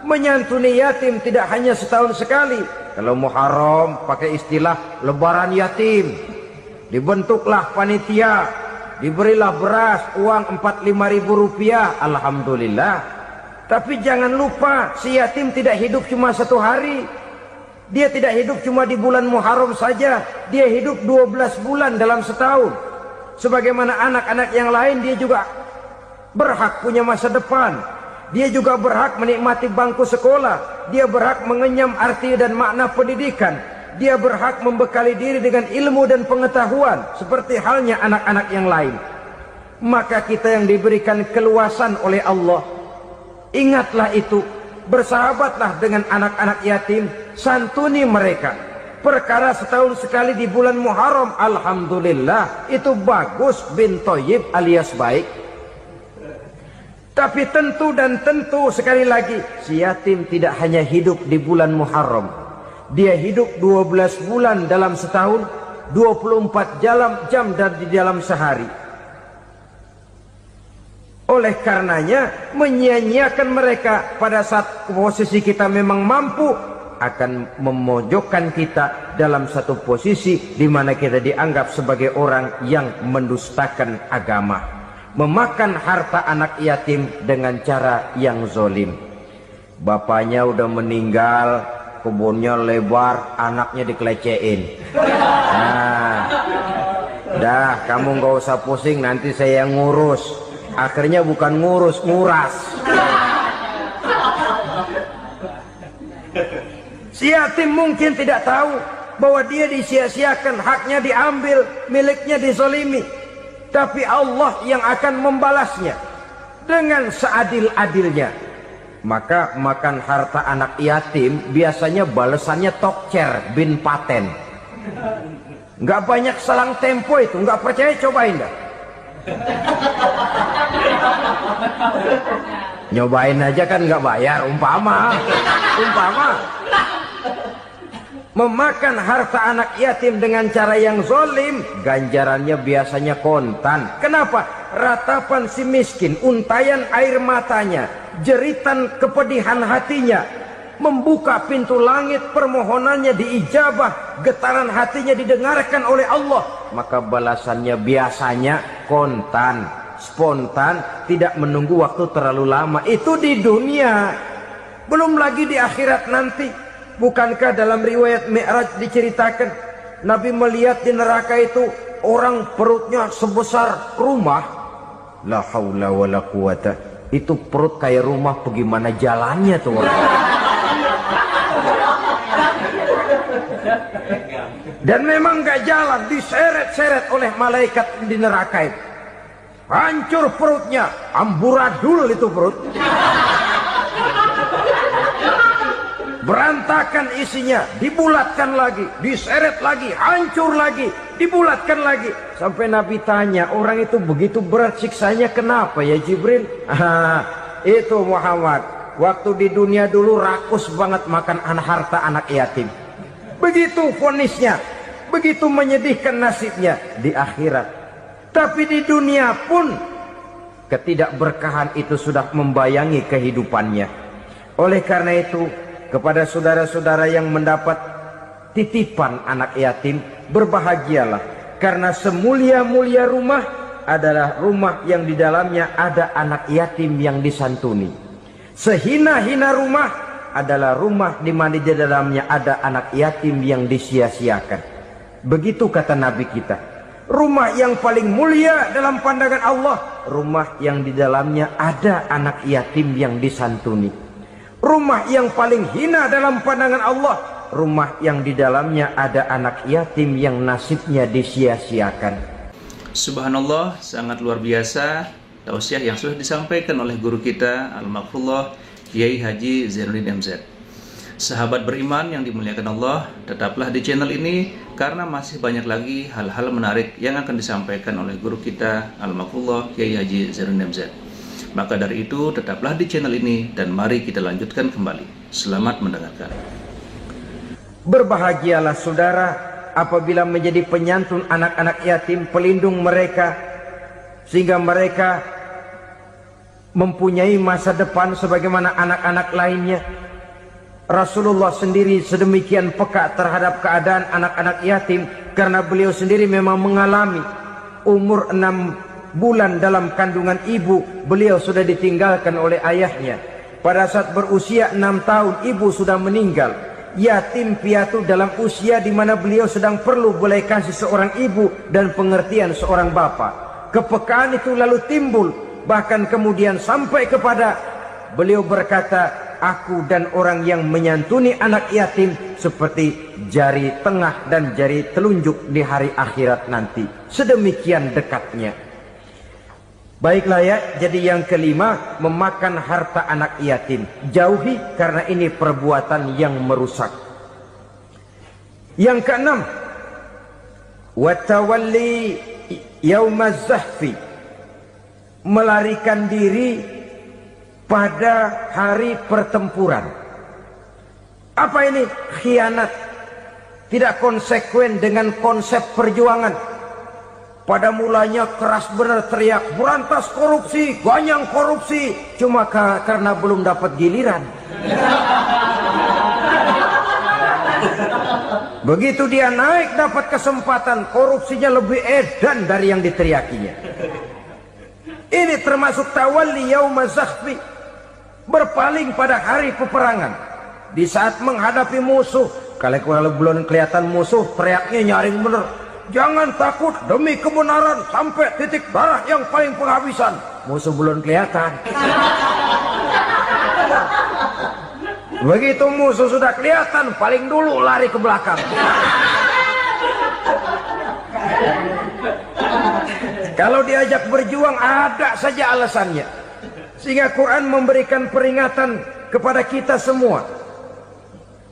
Menyantuni yatim tidak hanya setahun sekali. Kalau Muharram pakai istilah lebaran yatim, dibentuklah panitia, diberilah beras, uang 4-5 ribu rupiah, alhamdulillah. Tapi jangan lupa, si yatim tidak hidup cuma satu hari. Dia tidak hidup cuma di bulan Muharram saja. Dia hidup 12 bulan dalam setahun. Sebagaimana anak-anak yang lain, dia juga berhak punya masa depan. Dia juga berhak menikmati bangku sekolah. Dia berhak mengenyam arti dan makna pendidikan. Dia berhak membekali diri dengan ilmu dan pengetahuan, seperti halnya anak-anak yang lain. Maka kita yang diberikan keluasan oleh Allah, ingatlah itu, bersahabatlah dengan anak-anak yatim, santuni mereka. Perkara setahun sekali di bulan Muharram, alhamdulillah, itu bagus, bin Thayyib alias baik. Tapi tentu dan tentu sekali lagi, si yatim tidak hanya hidup di bulan Muharram. Dia hidup 12 bulan dalam setahun, 24 jam di dalam sehari. Oleh karenanya, menyia-nyiakan mereka pada saat posisi kita memang mampu akan memojokkan kita dalam satu posisi di mana kita dianggap sebagai orang yang mendustakan agama, memakan harta anak yatim dengan cara yang zalim. Bapaknya udah meninggal, kebunnya lebar, anaknya dikelecehin. Nah, dah kamu nggak usah pusing, nanti saya yang ngurus. Akhirnya bukan ngurus, nguras. Si yatim mungkin tidak tahu bahwa dia disia-siakan, haknya diambil, miliknya dizalimi. Tapi Allah yang akan membalasnya dengan seadil-adilnya. Maka makan harta anak yatim biasanya balasannya tokcer bin paten. Nggak banyak selang tempo itu, nggak percaya cobain dah. Nyobain aja kan nggak bayar, umpama memakan harta anak yatim dengan cara yang zolim, ganjarannya biasanya kontan. Kenapa? Ratapan si miskin, untayan air matanya, jeritan kepedihan hatinya, membuka pintu langit, permohonannya diijabah, getaran hatinya didengarkan oleh Allah, maka balasannya biasanya kontan, spontan, tidak menunggu waktu terlalu lama. Itu di dunia, belum lagi di akhirat nanti. Bukankah dalam riwayat Mi'raj diceritakan Nabi melihat di neraka itu orang perutnya sebesar rumah? La haula wala quwata. Itu perut kayak rumah, bagaimana jalannya tuh orang? Dan memang gak jalan, diseret-seret oleh malaikat di neraka itu. Hancur perutnya, amburadul itu perut. Berantakan isinya, dibulatkan lagi, diseret lagi, hancur lagi, dibulatkan lagi. Sampai Nabi tanya, orang itu begitu berat siksanya kenapa ya Jibril? Itu Muhammad, waktu di dunia dulu rakus banget makan harta anak yatim. Begitu vonisnya, begitu menyedihkan nasibnya di akhirat. Tapi di dunia pun ketidakberkahan itu sudah membayangi kehidupannya. Oleh karena itu, kepada saudara-saudara yang mendapat titipan anak yatim, berbahagialah, karena semulia-mulia rumah adalah rumah yang di dalamnya ada anak yatim yang disantuni. Sehina-hina rumah adalah rumah di mana di dalamnya ada anak yatim yang disia-siakan. Begitu kata Nabi kita. Rumah yang paling mulia dalam pandangan Allah, rumah yang di dalamnya ada anak yatim yang disantuni. Rumah yang paling hina dalam pandangan Allah, rumah yang di dalamnya ada anak yatim yang nasibnya disia-siakan. Subhanallah, sangat luar biasa tausiah yang sudah disampaikan oleh guru kita Al-Maghfurullah Kiai Haji Zainuddin MZ. Sahabat beriman yang dimuliakan Allah, tetaplah di channel ini karena masih banyak lagi hal-hal menarik yang akan disampaikan oleh guru kita Al-Maghfurullah Kiai Haji Zainuddin MZ. Maka dari itu tetaplah di channel ini dan mari kita lanjutkan kembali. Selamat mendengarkan. Berbahagialah saudara apabila menjadi penyantun anak-anak yatim, pelindung mereka, sehingga mereka mempunyai masa depan sebagaimana anak-anak lainnya. Rasulullah sendiri sedemikian peka terhadap keadaan anak-anak yatim karena beliau sendiri memang mengalami umur 6 bulan dalam kandungan ibu, beliau sudah ditinggalkan oleh ayahnya. Pada saat berusia 6 tahun ibu sudah meninggal. Yatim piatu dalam usia di mana beliau sedang perlu belas kasih seorang ibu dan pengertian seorang bapa. Kepekaan itu lalu timbul, bahkan kemudian sampai kepada beliau berkata, aku dan orang yang menyantuni anak yatim seperti jari tengah dan jari telunjuk di hari akhirat nanti. Sedemikian dekatnya. Baiklah ya, jadi yang kelima, memakan harta anak yatim. Jauhi karena ini perbuatan yang merusak. Yang keenam, watawalli yaumaz zahfi, melarikan diri pada hari pertempuran. Apa ini? Khianat. Tidak konsekuen dengan konsep perjuangan. Pada mulanya keras benar teriak, berantas korupsi, ganyang korupsi. Cuma karena belum dapat giliran. Begitu dia naik dapat kesempatan, korupsinya lebih edan dari yang diteriakinya. Ini termasuk tawalli yaumaz zahfi, berpaling pada hari peperangan. Di saat menghadapi musuh, kalau belum kelihatan musuh, teriaknya nyaring bener. Jangan takut demi kebenaran sampai titik darah yang paling penghabisan. Musuh belum kelihatan. Begitu musuh sudah kelihatan, paling dulu lari ke belakang. Kalau diajak berjuang ada saja alasannya. Sehingga Quran memberikan peringatan kepada kita semua.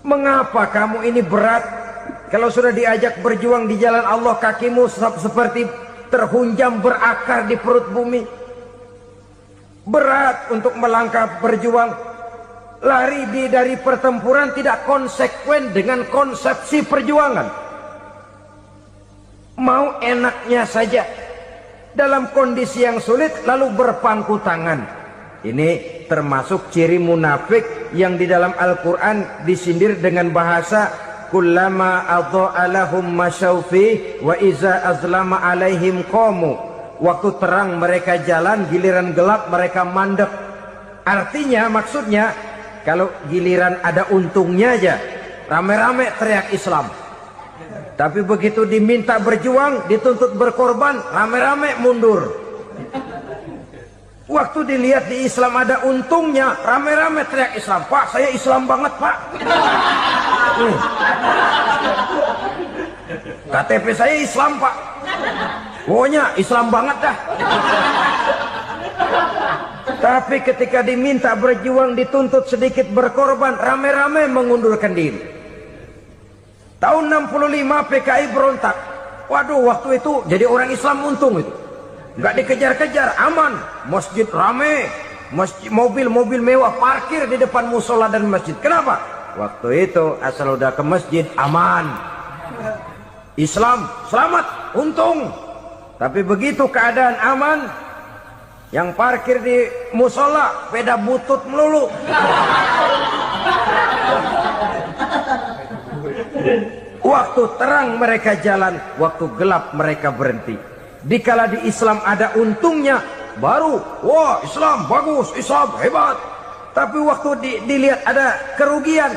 Mengapa kamu ini berat? Kalau sudah diajak berjuang di jalan Allah, kakimu seperti terhunjam berakar di perut bumi. berat untuk melangkah berjuang. Lari dari pertempuran tidak konsekuen dengan konsepsi perjuangan. Mau enaknya saja dalam kondisi yang sulit lalu berpangku tangan. Ini termasuk ciri munafik yang di dalam Al-Quran disindir dengan bahasa kullama adha'a lahum masyaufi wa iza azlama alaihim qamu. Waktu terang mereka jalan, giliran gelap mereka mandek. Artinya, maksudnya, kalau giliran ada untungnya aja, rame-rame teriak Islam. Tapi begitu diminta berjuang, dituntut berkorban, rame-rame mundur. Waktu dilihat di Islam ada untungnya, rame-rame teriak Islam. Pak, saya Islam banget, Pak. KTP saya Islam, Pak. Pokoknya Islam banget dah. Tapi ketika diminta berjuang, dituntut sedikit berkorban, rame-rame mengundurkan diri. Tahun 65 PKI berontak. Waduh, waktu itu jadi orang Islam untung itu. Nggak dikejar-kejar, aman. Masjid rame, masjid, mobil-mobil mewah parkir di depan musola dan masjid. Kenapa? Waktu itu asal udah ke masjid aman. Islam selamat, untung. Tapi begitu keadaan aman, yang parkir di musola sepeda butut melulu. Waktu terang mereka jalan, waktu gelap mereka berhenti. Dikala di Islam ada untungnya, baru wah Islam bagus, Islam hebat. Tapi waktu dilihat ada kerugian,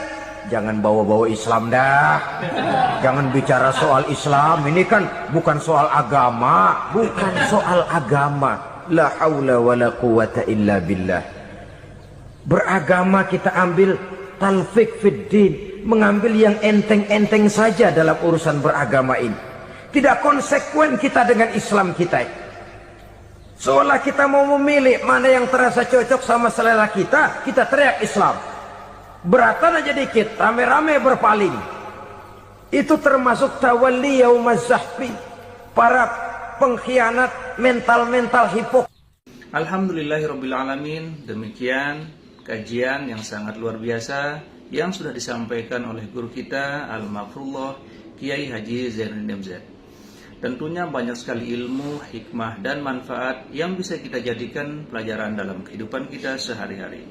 jangan bawa-bawa Islam dah. Jangan bicara soal Islam, ini kan bukan soal agama. Bukan soal agama. La haula wa la quwata illa billah. Beragama kita ambil talfik fid din, mengambil yang enteng-enteng saja dalam urusan beragama ini. Tidak konsekuen kita dengan Islam kita. Seolah kita mau memilih mana yang terasa cocok sama selera kita, kita teriak Islam. Beratan aja dikit, rame-rame berpaling. Itu termasuk tawalli yaumaz zahfi, para pengkhianat mental-mental hipokrit. Alhamdulillahirrabbilalamin. Demikian kajian yang sangat luar biasa yang sudah disampaikan oleh guru kita Al-Mafrullah Kiai Haji Zainuddin MZ. Tentunya banyak sekali ilmu, hikmah, dan manfaat yang bisa kita jadikan pelajaran dalam kehidupan kita sehari-hari.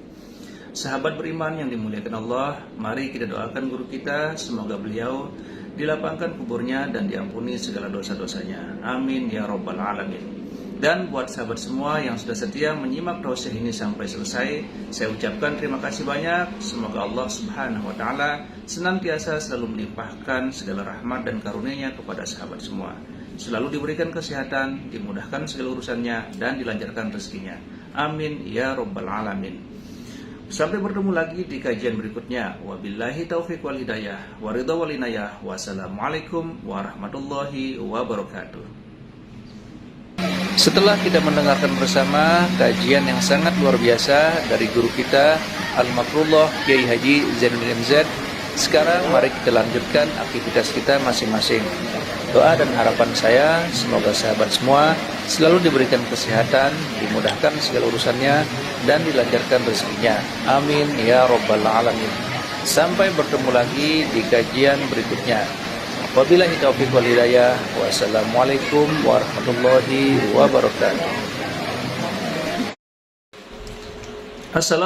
Sahabat beriman yang dimuliakan Allah, mari kita doakan guru kita, semoga beliau dilapangkan kuburnya dan diampuni segala dosa-dosanya. Amin ya rabbal alamin. Dan buat sahabat semua yang sudah setia menyimak dosa ini sampai selesai, saya ucapkan terima kasih banyak. Semoga Allah Subhanahu wa taala senantiasa selalu melimpahkan segala rahmat dan karunia-Nya kepada sahabat semua. Selalu diberikan kesehatan, dimudahkan segala urusannya, dan dilancarkan rezekinya. Amin ya rabbal alamin. Sampai bertemu lagi di kajian berikutnya. Wabillahi taufiq wal hidayah, waridha wal inayah. Wassalamualaikum warahmatullahi wabarakatuh. Setelah kita mendengarkan bersama kajian yang sangat luar biasa dari guru kita Al-Mafrullah Kiai Haji Zainuddin MZ, sekarang mari kita lanjutkan aktivitas kita masing-masing. Doa dan harapan saya semoga sahabat semua selalu diberikan kesehatan, dimudahkan segala urusannya, dan dilancarkan rezekinya. Amin ya rabbal alamin. Sampai bertemu lagi di kajian berikutnya. Wabillahi taufiq wal hidayah. Wassalamualaikum warahmatullahi wabarakatuh. Assalamualaikum.